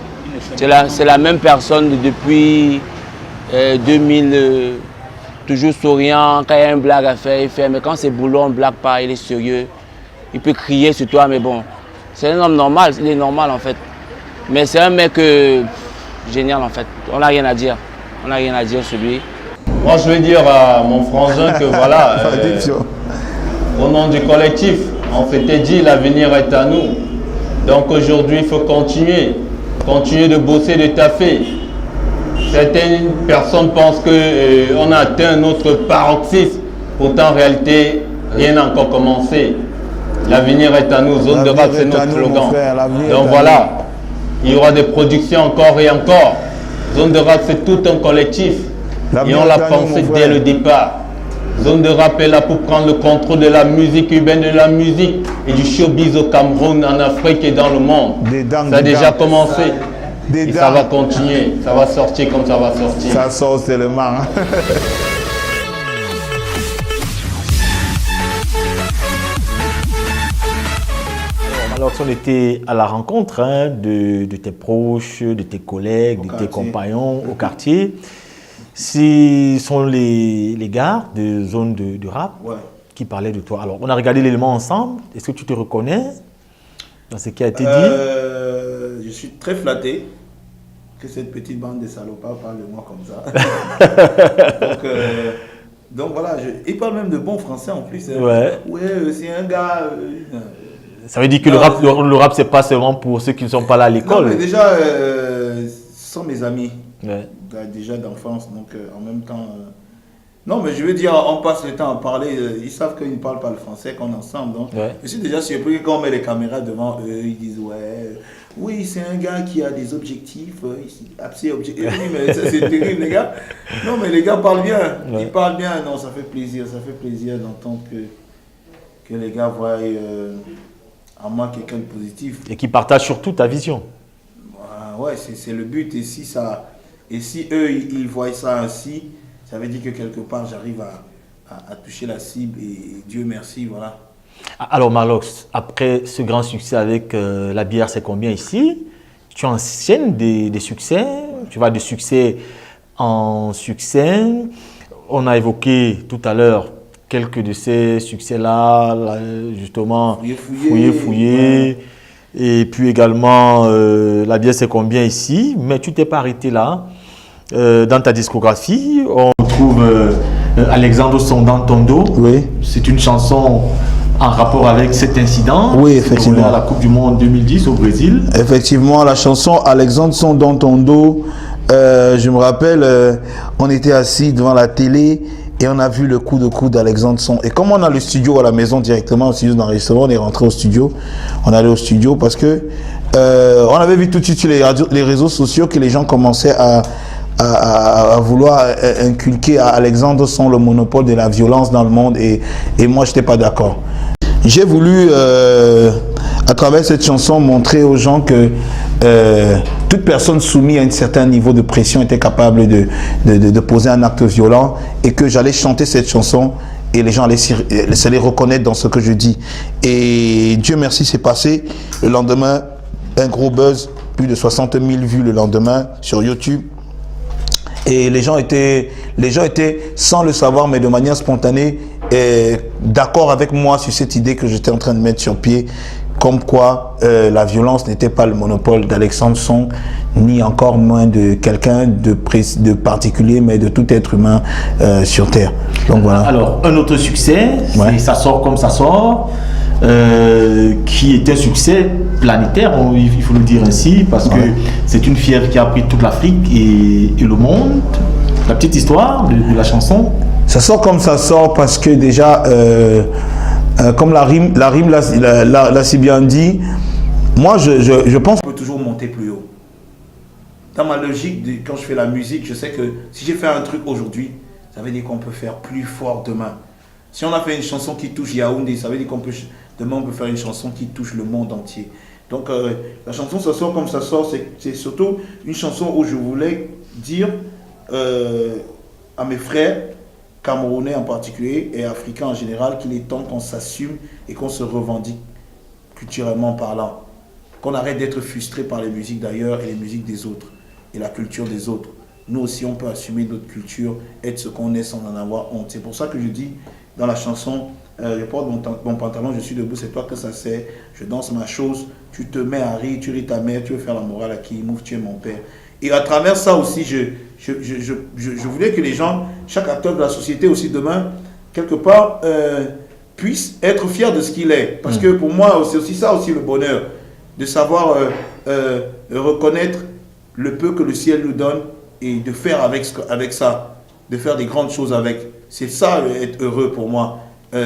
C'est la même personne depuis 2000, toujours souriant. Quand il y a une blague à faire, il fait. Mais quand c'est boulot, on ne blague pas, il est sérieux. Il peut crier sur toi, mais bon, c'est un homme normal, il est normal en fait. Mais c'est un mec génial en fait. On n'a rien à dire. On n'a rien à dire sur lui.
Moi, je veux dire à mon frangin que voilà, au nom du collectif, on s'était dit l'avenir est à nous. Donc aujourd'hui, il faut continuer de bosser, de taffer. Certaines personnes pensent qu'on a atteint notre paroxysme. Pourtant, en réalité, rien n'a encore commencé. L'avenir est à nous. Zone de rap, c'est notre slogan. Donc voilà, il y aura des productions encore et encore. Zone de rap, c'est tout un collectif. Et on l'a pensé dès le départ. Zone de rap est là pour prendre le contrôle de la musique urbaine, de la musique et du showbiz au Cameroun, en Afrique et dans le monde. Ça a déjà commencé. Et ça va continuer. Ça va sortir comme ça va sortir.
Ça sort tellement.
Alors, on était à la rencontre de tes proches, de tes collègues, de tes compagnons au quartier. Ce sont les gars de zone de rap qui parlaient de toi. Alors, on a regardé l'élément ensemble. Est-ce que tu te reconnais dans ce qui a été dit?
Je suis très flatté que cette petite bande de salopards parle de moi comme ça. donc voilà, il parle même de bon français en plus.
Ouais,
c'est un gars...
ça veut dire que le rap, c'est pas seulement pour ceux qui ne sont pas là à l'école.
Non, mais déjà, ce sont mes amis.
Ouais.
Déjà d'enfance, donc en même temps... Non, mais je veux dire, on passe le temps à parler, ils savent qu'ils ne parlent pas le français, qu'on est ensemble. Donc, je suis déjà surpris que quand on met les caméras devant eux, ils disent oui, c'est un gars qui a des objectifs, oui, mais c'est terrible, les gars. Non, mais les gars parlent bien, ils parlent bien, non, ça fait plaisir d'entendre que les gars voient en moi quelqu'un de positif.
Et qui partagent surtout ta vision.
Ouais, c'est le but, et si eux, ils voient ça ainsi, ça veut dire que quelque part, j'arrive à toucher la cible et Dieu merci, voilà.
Alors Malox, après ce grand succès avec la bière, c'est combien ici? Tu enchaînes des succès, tu vas de succès en succès. On a évoqué tout à l'heure quelques de ces succès-là, justement, fouiller. Et puis également, la bière, c'est combien ici? Mais tu t'es pas arrêté là. Dans ta discographie, on trouve Alexandre Son dans ton dos.
Oui.
C'est une chanson en rapport avec cet incident.
Oui, effectivement.
À la Coupe du Monde 2010 au Brésil.
Effectivement, la chanson Alexandre Son dans ton dos. Je me rappelle, on était assis devant la télé et on a vu le coup de coude d'Alexandre Son. Et comme on a le studio à la maison directement, au studio d'enregistrement, on est rentré au studio. On allait au studio parce que on avait vu tout de suite sur les réseaux sociaux que les gens commençaient à vouloir inculquer à Alexandre Son le monopole de la violence dans le monde, et moi je n'étais pas d'accord. J'ai voulu à travers cette chanson montrer aux gens que toute personne soumise à un certain niveau de pression était capable de poser un acte violent, et que j'allais chanter cette chanson et les gens allaient se les reconnaître dans ce que je dis. Et Dieu merci, c'est passé. Le lendemain, un gros buzz, plus de 60 000 vues le lendemain sur YouTube. Et les gens étaient, sans le savoir, mais de manière spontanée, d'accord avec moi sur cette idée que j'étais en train de mettre sur pied, comme quoi la violence n'était pas le monopole d'Alexandre Song, ni encore moins de quelqu'un de particulier, mais de tout être humain sur Terre. Donc voilà.
Alors, un autre succès, c'est Ça sort comme ça sort, qui est un succès planétaire, il faut le dire ainsi, parce que c'est une fièvre qui a pris toute l'Afrique et le monde. La petite histoire de la chanson.
Ça sort comme ça sort parce que déjà, comme la rime l'a si bien dit, moi je pense
qu'on peut toujours monter plus haut. Dans ma logique, quand je fais la musique, je sais que si j'ai fait un truc aujourd'hui, ça veut dire qu'on peut faire plus fort demain. Si on a fait une chanson qui touche Yaoundé, ça veut dire qu'on peut demain on peut faire une chanson qui touche le monde entier. Donc la chanson Ça sort comme ça sort, c'est surtout une chanson où je voulais dire à mes frères, camerounais en particulier et africains en général, qu'il est temps qu'on s'assume et qu'on se revendique culturellement parlant. Qu'on arrête d'être frustré par les musiques d'ailleurs et les musiques des autres et la culture des autres. Nous aussi on peut assumer notre culture, être ce qu'on est sans en avoir honte. C'est pour ça que je dis dans la chanson je porte mon pantalon, je suis debout, c'est toi que ça sert, je danse ma chose, tu te mets à rire, tu ris ta mère, tu veux faire la morale à qui mouf, tu es mon père. Et à travers ça aussi, je voulais que les gens, chaque acteur de la société aussi demain, quelque part, puisse être fier de ce qu'il est. Parce que pour moi, c'est aussi ça aussi le bonheur, de savoir reconnaître le peu que le ciel nous donne et de faire avec ça, de faire des grandes choses avec. C'est ça être heureux pour moi,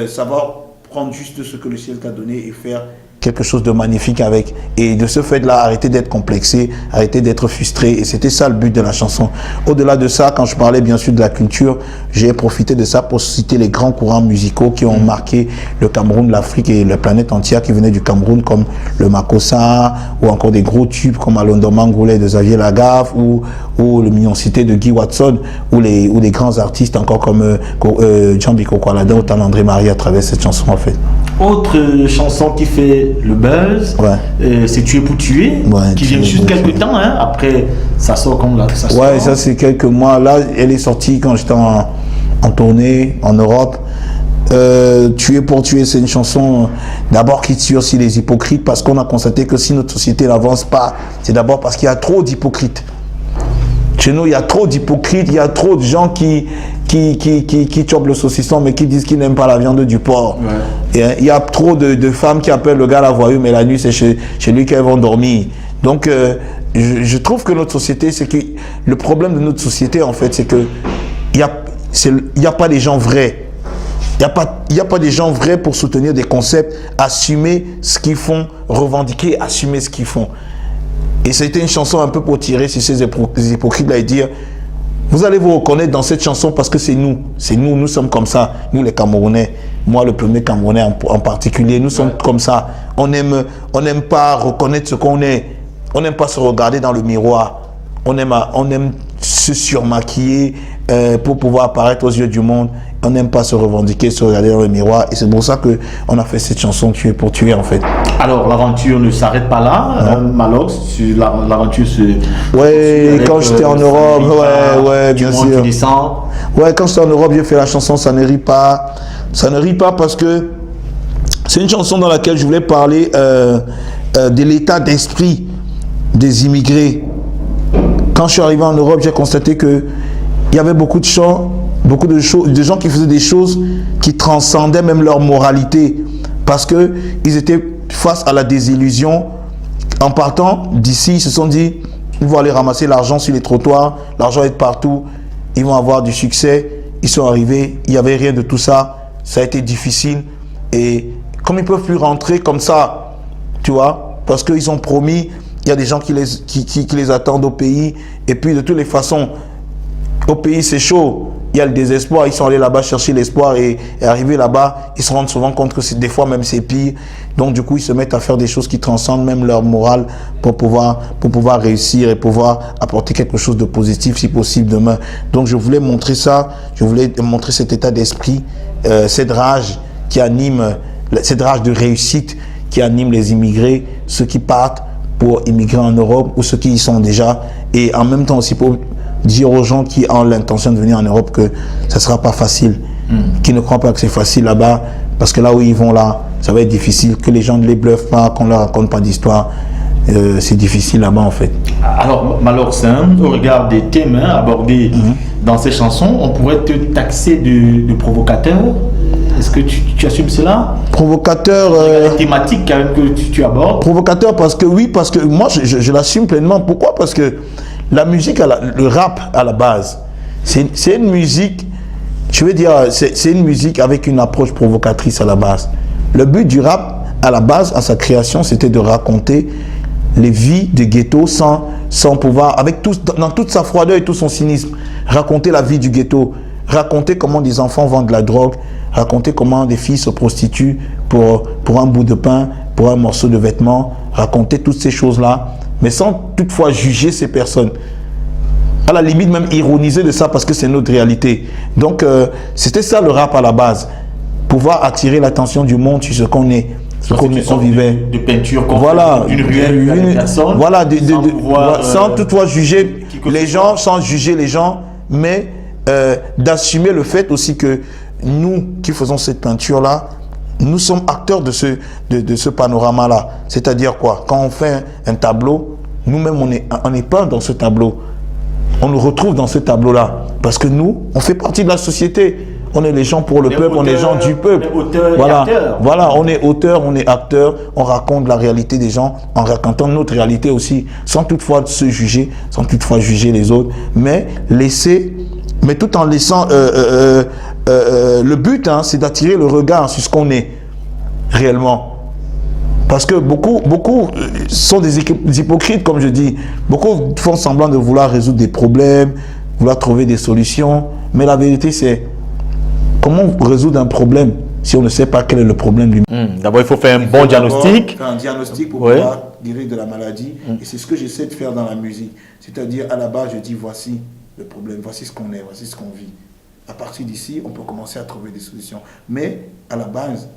savoir prendre juste ce que le ciel t'a donné et faire
quelque chose de magnifique avec, et de ce fait-là, arrêter d'être complexé, arrêter d'être frustré, et c'était ça le but de la chanson. Au-delà de ça, quand je parlais bien sûr de la culture, j'ai profité de ça pour citer les grands courants musicaux qui ont marqué le Cameroun, l'Afrique et la planète entière, qui venaient du Cameroun, comme le Makossa, ou encore des gros tubes comme Alondo Mangoulet de Xavier Lagaffe, ou le Mignoncité de Guy Watson, ou des grands artistes encore comme Djambi Kokwalada ou André Marie à travers cette chanson en fait.
Autre chanson qui fait le buzz, c'est Tuer pour tuer, qui vient juste quelques temps, hein, après ça sort comme là. Ça sort.
Ça c'est quelques mois. Là, elle est sortie quand j'étais en tournée en Europe. Tuer pour tuer, c'est une chanson d'abord qui tue aussi les hypocrites, parce qu'on a constaté que si notre société n'avance pas, c'est d'abord parce qu'il y a trop d'hypocrites. Chez nous, il y a trop d'hypocrites, il y a trop de gens qui chopent le saucisson, mais qui disent qu'ils n'aiment pas la viande du porc. Et il y a trop de femmes qui appellent le gars la voyou, mais la nuit, c'est chez lui qu'elles vont dormir. Donc, je trouve que notre société, c'est que le problème de notre société, en fait, c'est que il y a pas des gens vrais. Il n'y a pas des gens vrais pour soutenir des concepts, assumer ce qu'ils font, revendiquer, assumer ce qu'ils font. Et c'était une chanson un peu pour tirer sur ces hypocrites-là et dire, vous allez vous reconnaître dans cette chanson parce que c'est nous. Nous sommes comme ça, nous les Camerounais. Moi, le premier Camerounais en particulier, nous sommes comme ça. On n'aime pas reconnaître ce qu'on est. On n'aime pas se regarder dans le miroir. On aime se surmaquiller pour pouvoir apparaître aux yeux du monde. On n'aime pas se revendiquer, se regarder dans le miroir. Et c'est pour ça qu'on a fait cette chanson Tuer pour tuer, en fait.
Alors, l'aventure ne s'arrête pas là. Malox, l'aventure se...
Oui, quand j'étais en Europe, bien sûr. Quand j'étais en Europe, j'ai fait la chanson Ça ne rit pas. Ça ne rit pas parce que c'est une chanson dans laquelle je voulais parler de l'état d'esprit des immigrés. Quand je suis arrivé en Europe, j'ai constaté qu'il y avait beaucoup de gens qui faisaient des choses qui transcendaient même leur moralité, parce qu'ils étaient face à la désillusion. En partant d'ici, ils se sont dit, ils vont aller ramasser l'argent sur les trottoirs, l'argent est partout, ils vont avoir du succès. Ils sont arrivés, il n'y avait rien de tout ça, ça a été difficile. Et comme ils ne peuvent plus rentrer comme ça, tu vois, parce qu'ils ont promis, il y a des gens qui les attendent au pays, et puis de toutes les façons, au pays c'est chaud. Il y a le désespoir, ils sont allés là-bas chercher l'espoir et arrivés là-bas, ils se rendent souvent compte que des fois même c'est pire. Donc du coup, ils se mettent à faire des choses qui transcendent même leur morale pour pouvoir réussir et pouvoir apporter quelque chose de positif si possible demain. Donc je voulais montrer ça, je voulais montrer cet état d'esprit, cette rage de réussite qui anime les immigrés, ceux qui partent pour immigrer en Europe ou ceux qui y sont déjà, et en même temps aussi pour dire aux gens qui ont l'intention de venir en Europe que ça ne sera pas facile, qui ne croient pas que c'est facile là-bas, parce que là où ils vont là, ça va être difficile, que les gens ne les bluffent pas, qu'on ne leur raconte pas d'histoire. C'est difficile là-bas en fait.
Alors Malox, au regard des thèmes abordés dans ces chansons, on pourrait te taxer de provocateur. Est-ce que tu assumes cela?
Provocateur.
Les thématiques quand même que tu abordes.
Provocateur parce que oui, parce que moi je l'assume pleinement. Pourquoi? Parce que la musique, le rap à la base, c'est une musique, je veux dire, c'est une musique avec une approche provocatrice à la base. Le but du rap à la base, à sa création, c'était de raconter les vies de ghetto sans pouvoir, dans toute sa froideur et tout son cynisme, raconter la vie du ghetto, raconter comment des enfants vendent de la drogue, raconter comment des filles se prostituent pour un bout de pain, pour un morceau de vêtement, raconter toutes ces choses-là, mais sans toutefois juger ces personnes. À la limite même ironiser de ça parce que c'est notre réalité. Donc c'était ça le rap à la base, pouvoir attirer l'attention du monde sur ce qu'on est. Ce qu'on vivait.
De peinture,
voilà,
d'une ruelle, personne,
voilà, sans toutefois juger les gens, sans juger les gens, mais d'assumer le fait aussi que nous qui faisons cette peinture-là, nous sommes acteurs de ce panorama-là. C'est-à-dire quoi? Quand on fait un tableau, nous-mêmes on est peint dans ce tableau. On nous retrouve dans ce tableau-là. Parce que nous, on fait partie de la société. On est les gens pour le peuple, on est les gens du peuple. Voilà, on est auteur, on est acteur, on raconte la réalité des gens en racontant notre réalité aussi, sans toutefois se juger, sans toutefois juger les autres, mais tout en laissant le but, c'est d'attirer le regard sur ce qu'on est réellement. Parce que beaucoup sont des hypocrites, comme je dis. Beaucoup font semblant de vouloir résoudre des problèmes, vouloir trouver des solutions, mais la vérité c'est comment résoudre un problème si on ne sait pas quel est le problème lui-même?
D'abord, il faut faire un bon diagnostic.
Faire un diagnostic pour pouvoir guérir de la maladie. Et c'est ce que j'essaie de faire dans la musique. C'est-à-dire, à la base, je dis, voici le problème, voici ce qu'on est, voici ce qu'on vit. À partir d'ici, on peut commencer à trouver des solutions. Mais, à la base,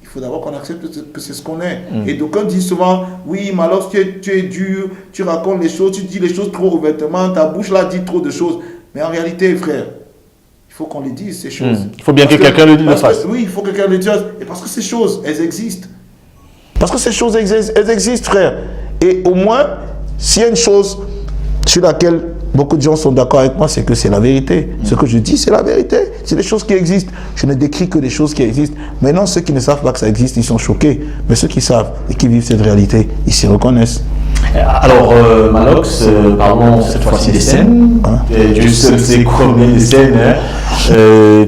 il faut d'abord qu'on accepte que c'est ce qu'on est. Et donc, on dit souvent, oui, Malox, tu es dur, tu racontes les choses, tu dis les choses trop ouvertement, ta bouche là dit trop de choses. Mais en réalité, frère, il faut qu'on les dise, ces choses.
Il faut bien que quelqu'un le dise de face.
Oui, il faut que quelqu'un le dise. Et parce que ces choses, elles existent. Parce que ces choses, elles existent, frère. Et au moins, s'il y a une chose sur laquelle beaucoup de gens sont d'accord avec moi, c'est que c'est la vérité. Ce que je dis, c'est la vérité. C'est des choses qui existent. Je ne décris que des choses qui existent. Maintenant, ceux qui ne savent pas que ça existe, ils sont choqués. Mais ceux qui savent et qui vivent cette réalité, ils s'y reconnaissent.
Alors, Malox, parlons cette fois-ci des scènes. Dieu seul sait combien de scènes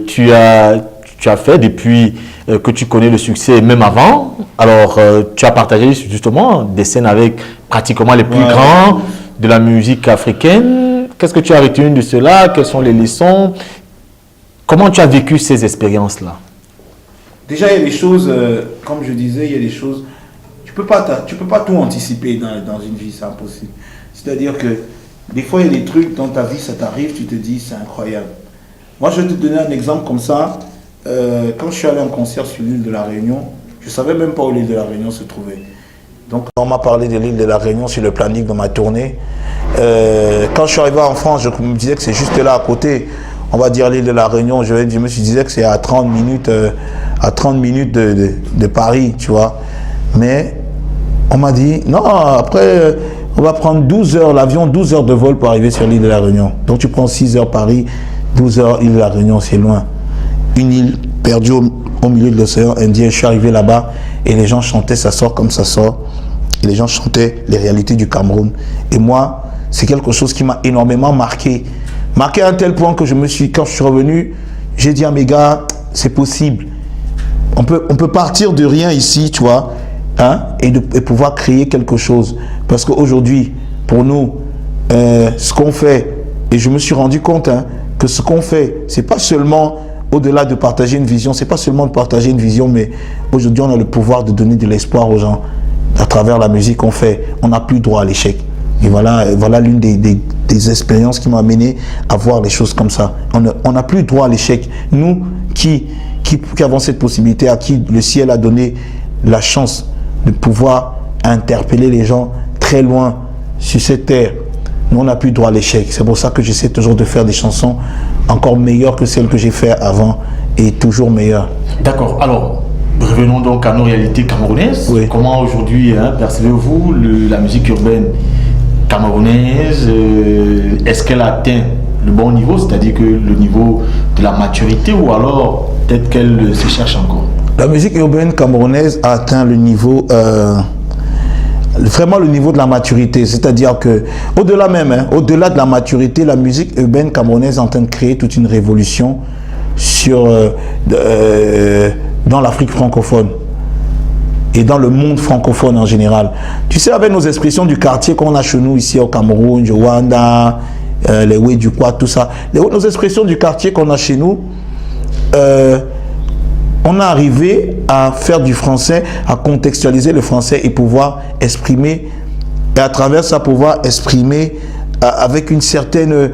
tu as fait depuis que tu connais le succès, même avant. Alors, tu as partagé justement des scènes avec pratiquement les plus grands de la musique africaine. Qu'est-ce que tu as retenu de cela? Quelles sont les leçons? Comment tu as vécu ces expériences-là?
Déjà, il y a des choses, comme je disais, il y a des choses... Tu peux pas tout anticiper dans une vie, c'est impossible. C'est-à-dire que des fois, il y a des trucs dans ta vie, ça t'arrive, tu te dis, c'est incroyable. Moi, je vais te donner un exemple comme ça. Quand je suis allé en concert sur l'île de la Réunion, je ne savais même pas où l'île de la Réunion se trouvait. Donc, on m'a parlé de l'île de la Réunion sur le planning de ma tournée. Quand je suis arrivé en France, je me disais que c'est juste là à côté. On va dire l'île de la Réunion. Je me disais que c'est à 30 minutes de Paris, tu vois. Mais on m'a dit, non, après, on va prendre 12 heures, l'avion, 12 heures de vol pour arriver sur l'île de la Réunion. Donc tu prends 6 heures Paris, 12 heures île de la Réunion, c'est loin. Une île perdue au milieu de l'océan Indien. Je suis arrivé là-bas et les gens chantaient, ça sort comme ça sort. Et les gens chantaient les réalités du Cameroun. Et moi, c'est quelque chose qui m'a énormément marqué. Marqué à un tel point que quand je suis revenu, j'ai dit à mes gars, c'est possible. On peut partir de rien ici, tu vois. Et pouvoir créer quelque chose. Parce qu'aujourd'hui, pour nous, ce qu'on fait, et je me suis rendu compte que ce qu'on fait, c'est pas seulement au-delà de partager une vision, c'est pas seulement de partager une vision, mais aujourd'hui, on a le pouvoir de donner de l'espoir aux gens. À travers la musique qu'on fait, on n'a plus droit à l'échec. Et voilà l'une des expériences qui m'ont amené à voir les choses comme ça. On n'a plus droit à l'échec. Nous qui avons cette possibilité, à qui le ciel a donné la chance de pouvoir interpeller les gens très loin sur cette terre,
nous on n'a plus droit à l'échec. C'est pour ça que j'essaie toujours de faire des chansons encore meilleures que celles que j'ai faites avant et toujours meilleures.
D'accord, alors revenons donc à nos réalités camerounaises.
Oui.
Comment aujourd'hui percevez-vous la musique urbaine camerounaise? Est-ce qu'elle atteint le bon niveau, c'est-à-dire que le niveau de la maturité, ou alors peut-être qu'elle se cherche encore?
La musique urbaine camerounaise a atteint le niveau, vraiment le niveau de la maturité, c'est-à-dire que au-delà même, au-delà de la maturité, la musique urbaine camerounaise est en train de créer toute une révolution dans l'Afrique francophone et dans le monde francophone en général. Tu sais, avec nos expressions du quartier qu'on a chez nous ici au Cameroun, Rwanda, les oui du quoi, tout ça, nos expressions du quartier qu'on a chez nous, on est arrivé à faire du français, à contextualiser le français et pouvoir exprimer, et à travers ça pouvoir exprimer avec une certaine,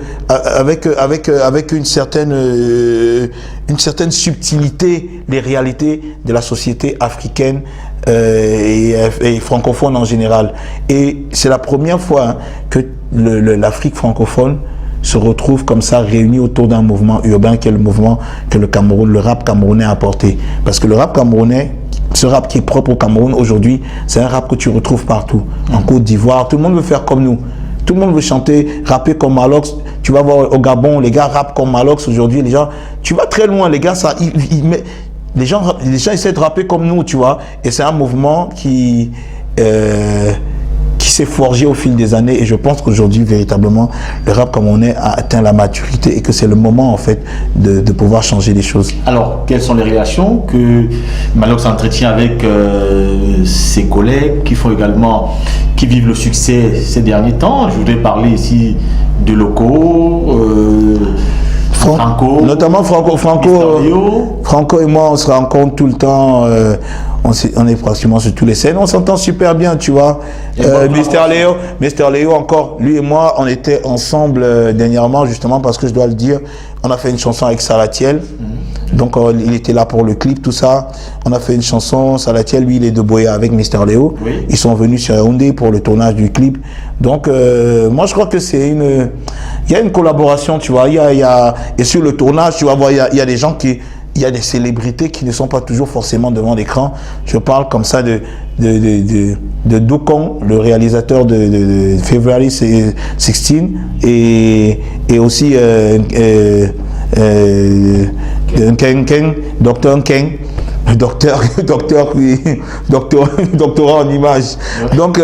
une certaine subtilité les réalités de la société africaine et francophone en général. Et c'est la première fois que l'Afrique francophone se retrouve comme ça réunis autour d'un mouvement urbain qui est le mouvement que le Cameroun, le rap camerounais a apporté. Parce que le rap camerounais, ce rap qui est propre au Cameroun aujourd'hui, c'est un rap que tu retrouves partout. En Côte d'Ivoire, tout le monde veut faire comme nous. Tout le monde veut chanter, rapper comme Malox. Tu vas voir au Gabon, les gars rappent comme Malox aujourd'hui. Les gens, tu vas très loin, les gars, les gens essaient de rapper comme nous, tu vois. Et c'est un mouvement qui s'est forgé au fil des années, et je pense qu'aujourd'hui véritablement le rap camerounais a atteint la maturité et que c'est le moment en fait de pouvoir changer les choses.
Alors, quelles sont les relations que Malox entretient avec ses collègues qui vivent le succès ces derniers temps? Je voudrais parler ici de locaux, Franco,
notamment Franco et moi on se rencontre tout le temps, on est pratiquement sur tous les scènes, on s'entend super bien, tu vois. Mr Léo encore, lui et moi on était ensemble dernièrement, justement parce que je dois le dire, on a fait une chanson avec Salatiel. Donc il était là pour le clip, tout ça. On a fait une chanson, Salatiel, lui il est de Boya avec Mr Léo. Oui. Ils sont venus sur Yaoundé pour le tournage du clip. Donc moi je crois que il y a une collaboration, tu vois. Et sur le tournage, tu vas voir, il y a des gens il y a des célébrités qui ne sont pas toujours forcément devant l'écran. Je parle comme ça de Dokon, le réalisateur de February 16, et aussi Docteur Nkeng, doctorat en image. Donc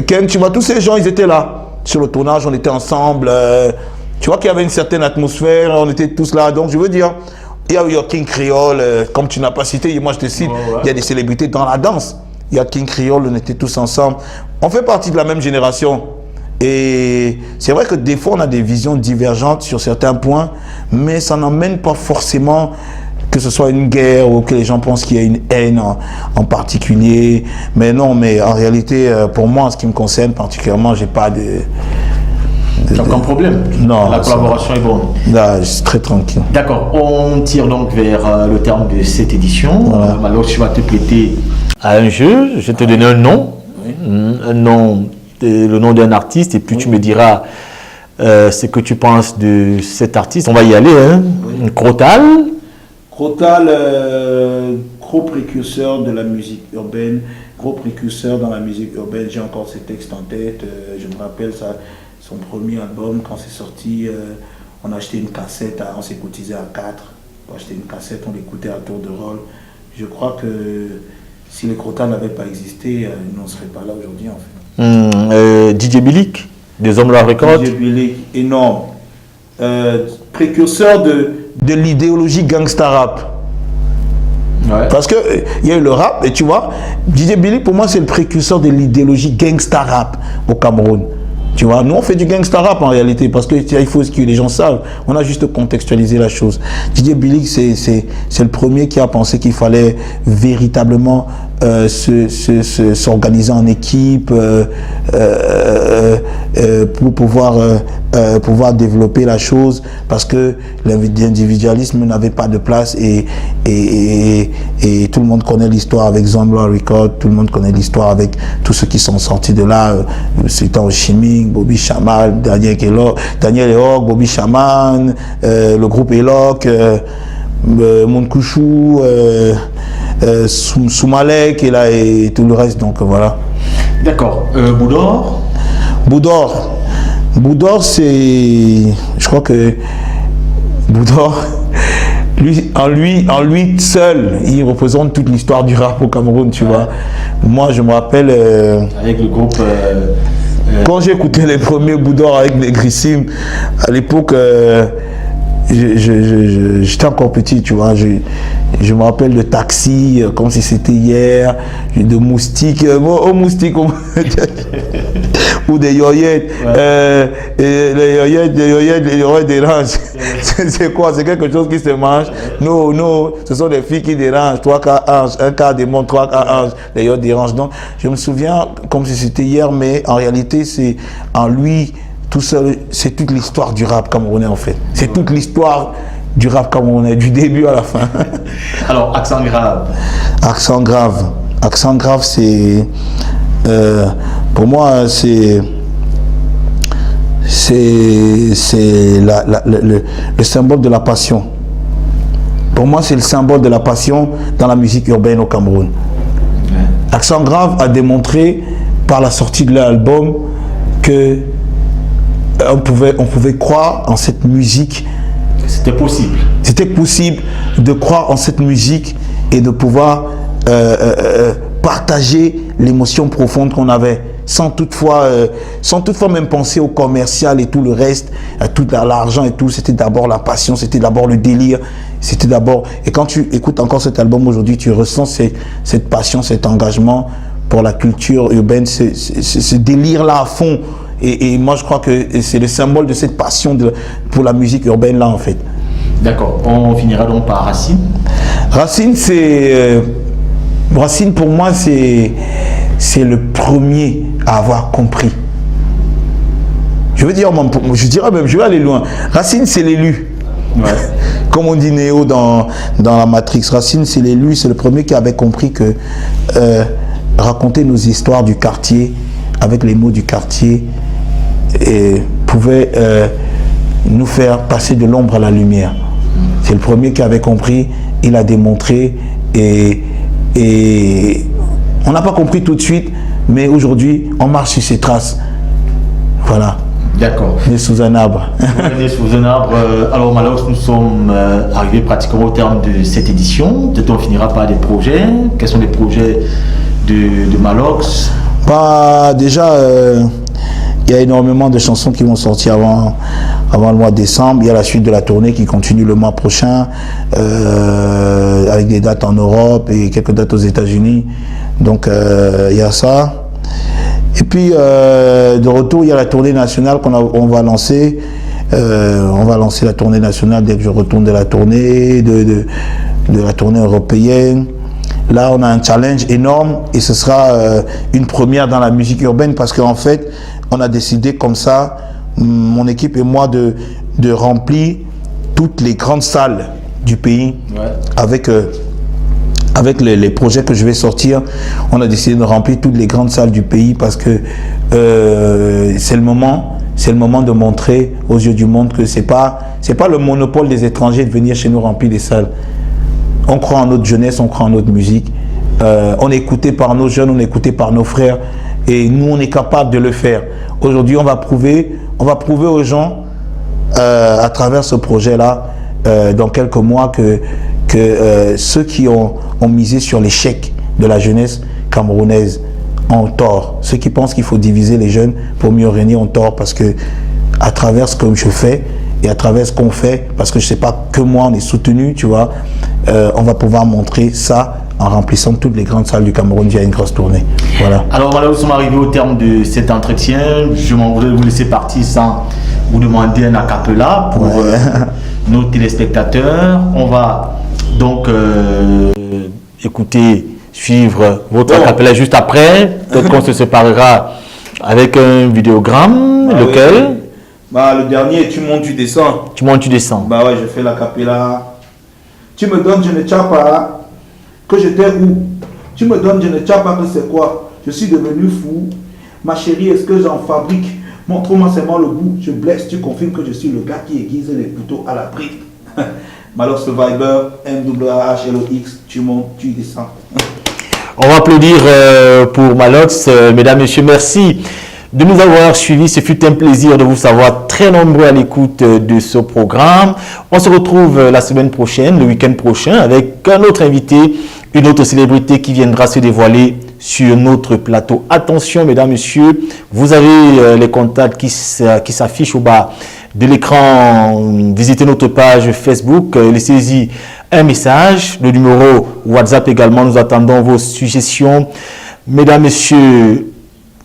Ken, tu vois, tous ces gens, ils étaient là sur le tournage, on était ensemble. Tu vois qu'il y avait une certaine atmosphère, on était tous là. Donc je veux dire, il y a King Creole, comme tu n'as pas cité, moi je te cite, il y a des célébrités dans la danse. Il y a King Creole, on était tous ensemble. On fait partie de la même génération. Et c'est vrai que des fois, on a des visions divergentes sur certains points, mais ça n'emmène pas forcément que ce soit une guerre ou que les gens pensent qu'il y a une haine en particulier. Mais non, mais en réalité, pour moi, en ce qui me concerne particulièrement, j'ai pas de...
aucun problème.
Non,
la collaboration est bonne.
Là, je suis très tranquille.
D'accord, on tire donc vers le terme de cette édition.
Voilà.
Alors, je vais te prêter à un jeu. Je vais te donner un nom. Oui. Un nom, le nom d'un artiste, et puis tu me diras ce que tu penses de cet artiste. On va y aller. Oui. Crotal.
Crotal, gros précurseur de la musique urbaine, gros précurseur dans la musique urbaine. J'ai encore ces textes en tête. Je me rappelle ça. Son premier album, quand c'est sorti, on a acheté une cassette, on s'est cotisé à 4 pour acheter une cassette, on l'écoutait à tour de rôle. Je crois que si les Crotal n'avaient pas existé, nous ne serions pas là aujourd'hui en fait.
DJ Bilik, des Hommes La Record.
DJ Bilik, énorme. Précurseur de
l'idéologie gangsta rap. Ouais. Parce qu'il y a eu le rap, et tu vois, DJ Bilik pour moi c'est le précurseur de l'idéologie gangsta rap au Cameroun. Tu vois, nous on fait du gangsta rap en réalité, parce que il faut que les gens savent, on a juste contextualisé la chose. DJ Bilik c'est le premier qui a pensé qu'il fallait véritablement s'organiser en équipe pour pouvoir développer la chose, parce que l'individualisme n'avait pas de place et tout le monde connaît l'histoire avec Zambla Record, tout le monde connaît l'histoire avec tous ceux qui sont sortis de là, Sultan Chiming, Bobby Shamal, Daniel Eok, Bobby Shaman, le groupe Elok, Monkouchou, Soumalek et tout le reste, donc voilà.
D'accord.
Boudor, c'est... Je crois que Boudor, en lui seul, il représente toute l'histoire du rap au Cameroun, tu vois. Moi, je me rappelle...
avec le groupe...
Quand j'ai écouté les premiers Boudor avec Negrissime, à l'époque... j'étais encore petit, tu vois. Je me rappelle de Taxi, comme si c'était hier, de Moustique, ou des yoyettes. Les yoyettes dérangent. C'est quoi? C'est quelque chose qui se mange. Non, ce sont des filles qui dérangent. 3 quarts ange, 1 quart démon, 3 quarts ange. Les yoyettes dérangent. Donc, je me souviens comme si c'était hier, mais en réalité, c'est en lui. Tout seul, c'est toute l'histoire du rap camerounais en fait. C'est toute l'histoire du rap camerounais, du début à la fin.
Alors, Accent Grave.
Accent Grave, c'est... pour moi, c'est le symbole de la passion. Pour moi, c'est le symbole de la passion dans la musique urbaine au Cameroun. Accent Grave a démontré par la sortie de l'album que on pouvait croire en cette musique.
C'était possible.
C'était possible de croire en cette musique et de pouvoir partager l'émotion profonde qu'on avait, sans toutefois même penser au commercial et tout le reste, à tout l'argent et tout. C'était d'abord la passion, c'était d'abord le délire, c'était d'abord... Et quand tu écoutes encore cet album aujourd'hui, tu ressens cette passion, cet engagement pour la culture urbaine, ce délire-là à fond. Et moi, je crois que c'est le symbole de cette passion pour la musique urbaine là, en fait.
D'accord. On finira donc par Racine.
Racine, Racine pour moi, c'est le premier à avoir compris. Je veux dire, je dirais même, je vais aller loin. Racine, c'est l'élu. Ouais. Comme on dit Néo dans la Matrix. Racine, c'est l'élu, c'est le premier qui avait compris que raconter nos histoires du quartier avec les mots du quartier et pouvait nous faire passer de l'ombre à la lumière. C'est le premier qui avait compris, il a démontré et on n'a pas compris tout de suite, mais aujourd'hui on marche sur ses traces. Voilà.
D'accord.
Né sous un arbre.
Né sous un arbre. Alors malheureusement, nous sommes arrivés pratiquement au terme de cette édition. Peut-être on finira par des projets. Quels sont les projets de Malox?
Déjà, il y a énormément de chansons qui vont sortir avant le mois de décembre. Il y a la suite de la tournée qui continue le mois prochain, avec des dates en Europe et quelques dates aux États-Unis. Donc, il y a ça. Et puis, de retour, il y a la tournée nationale qu'on va lancer. On va lancer la tournée nationale dès que je retourne de la tournée, de la tournée européenne. Là, on a un challenge énorme et ce sera une première dans la musique urbaine parce qu'en fait, on a décidé comme ça, mon équipe et moi, de remplir toutes les grandes salles du pays. Ouais. Avec les projets que je vais sortir. On a décidé de remplir toutes les grandes salles du pays parce que c'est le moment de montrer aux yeux du monde que c'est pas le monopole des étrangers de venir chez nous remplir des salles. On croit en notre jeunesse, on croit en notre musique. On est écouté par nos jeunes, on est écouté par nos frères. Et nous, on est capable de le faire. Aujourd'hui, on va prouver aux gens, à travers ce projet-là, dans quelques mois, que ceux qui ont misé sur l'échec de la jeunesse camerounaise ont tort. Ceux qui pensent qu'il faut diviser les jeunes pour mieux régner ont tort parce que, à travers ce que je fais, et à travers ce qu'on fait, parce que je ne sais pas que moi, on est soutenu, tu vois, on va pouvoir montrer ça en remplissant toutes les grandes salles du Cameroun via une grosse tournée. Voilà.
Alors voilà, nous sommes arrivés au terme de cet entretien. Je voudrais vous laisser partir sans vous demander un acapella pour nos téléspectateurs. On va donc écouter suivre votre acapella juste après. Peut-être qu'on se séparera avec un vidéogramme. Lequel?
Oui. Bah, le dernier, tu montes, tu descends.
Tu montes, tu descends.
Bah ouais, je fais l'acapella. Tu me donnes, je ne tiens pas. Que j'étais où? Tu me donnes, je ne tiens pas, que c'est quoi? Je suis devenu fou. Ma chérie, est-ce que j'en fabrique? Montre-moi seulement le bout. Je blesse, tu confirmes que je suis le gars qui aiguise les couteaux à la brique. Malox Survivor, MWHLOX, tu montes, tu descends.
On va applaudir pour Malox. Mesdames, Messieurs, merci de nous avoir suivis. Ce fut un plaisir de vous savoir très nombreux à l'écoute de ce programme. On se retrouve la semaine prochaine, le week-end prochain, avec un autre invité, une autre célébrité qui viendra se dévoiler sur notre plateau. Attention, mesdames, messieurs, vous avez les contacts qui s'affichent au bas de l'écran. Visitez notre page Facebook, laissez-y un message, le numéro WhatsApp également. Nous attendons vos suggestions. Mesdames, messieurs,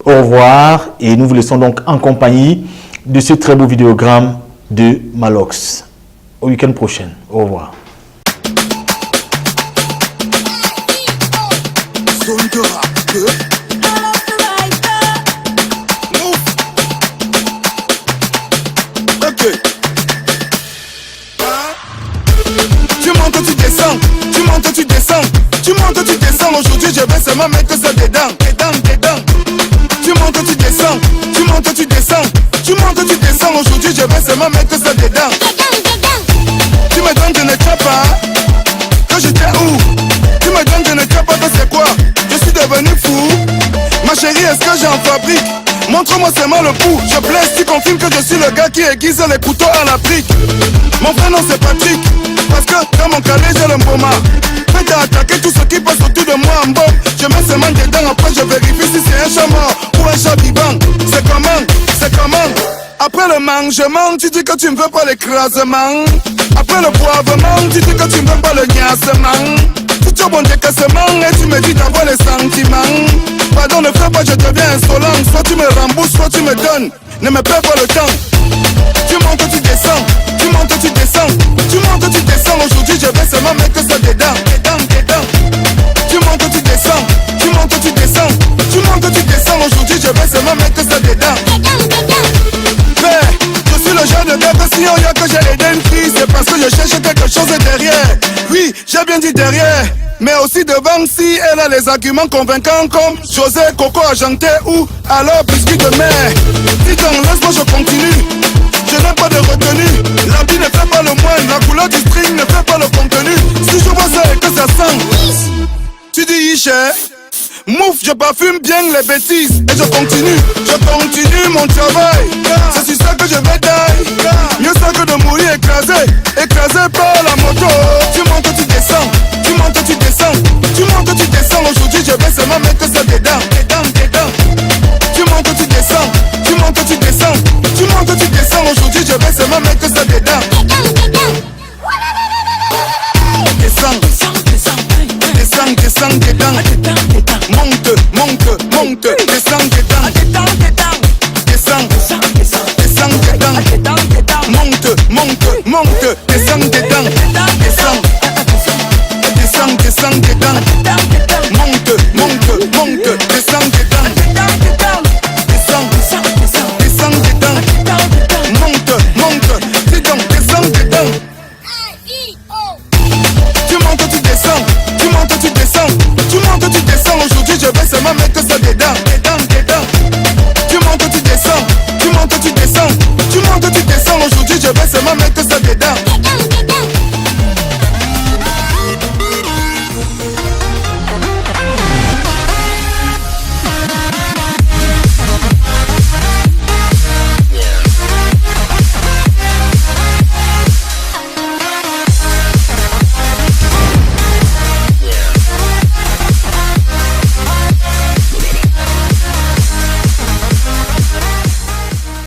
au revoir et nous vous laissons donc en compagnie de ce très beau vidéogramme de Malox. Au week-end prochain. Au revoir.
Tu montes, tu descends, aujourd'hui je vais seulement mettre ça dedans, dedans. Tu montes, tu descends, tu montes, tu descends, tu montes, tu descends, aujourd'hui je vais seulement mettre ça dedans. Tu me donnes, je ne tiens pas, que j'étais où? Tu me donnes, je ne tiens pas, que c'est quoi? Je suis devenu fou. Ma chérie, est-ce que j'en fabrique? Montre-moi seulement le bout. Je blesse, tu confirmes que je suis le gars qui aiguise les couteaux à la brique. Mon vrai nom c'est Patrick, parce que dans mon calais j'ai le mboma. Faites à attaquer tout ce qui passe autour de moi en bas. Je mets seulement dedans, après je vérifie si c'est un chat mort ou un chat vivant. C'est comment? Après le mangement, tu dis que tu ne veux pas l'écrasement. Après le boivement, tu dis que tu ne veux pas le niassement. Tu tires mon décaissement et tu me dis d'avoir les sentiments. Pardon, ne fais pas, je deviens insolent. Soit tu me rembourses, soit tu me donnes. Ne me perds pas le temps. Tu montes, tu descends. Tu montes, tu descends. Tu montes, tu descends. Aujourd'hui, je vais seulement mettre ça dedans. Tu montes, tu descends. Tu montes, tu descends. Tu montes, tu descends. Aujourd'hui, je vais seulement mettre ça dedans. Mais je suis le genre de gars que si on y a que j'ai aidé une fille, c'est parce que je cherche quelque chose derrière. Oui, j'ai bien dit derrière. Mais aussi devant, si elle a les arguments convaincants comme José, Coco, Argenté ou alors biscuit de mer. Dis donc, laisse-moi, je continue. Je n'ai pas de retenue. L'habit ne fait pas le moine. La couleur du string ne fait pas le contenu. Si je vois ça et que ça sent, tu dis Iché. Mouf, je parfume bien les bêtises. Et je continue mon travail. C'est sur ça que je vais die. Mieux ça que de mourir écrasé par la moto. Tu montes, tu descends. Tu montes, tu descends. Tu montes, tu descends. Aujourd'hui je vais seulement mettre ça dedans. Tu montes, tu descends. Tu montes, tu descends. Tu montes, tu descends. Aujourd'hui je vais seulement mettre ça dedans.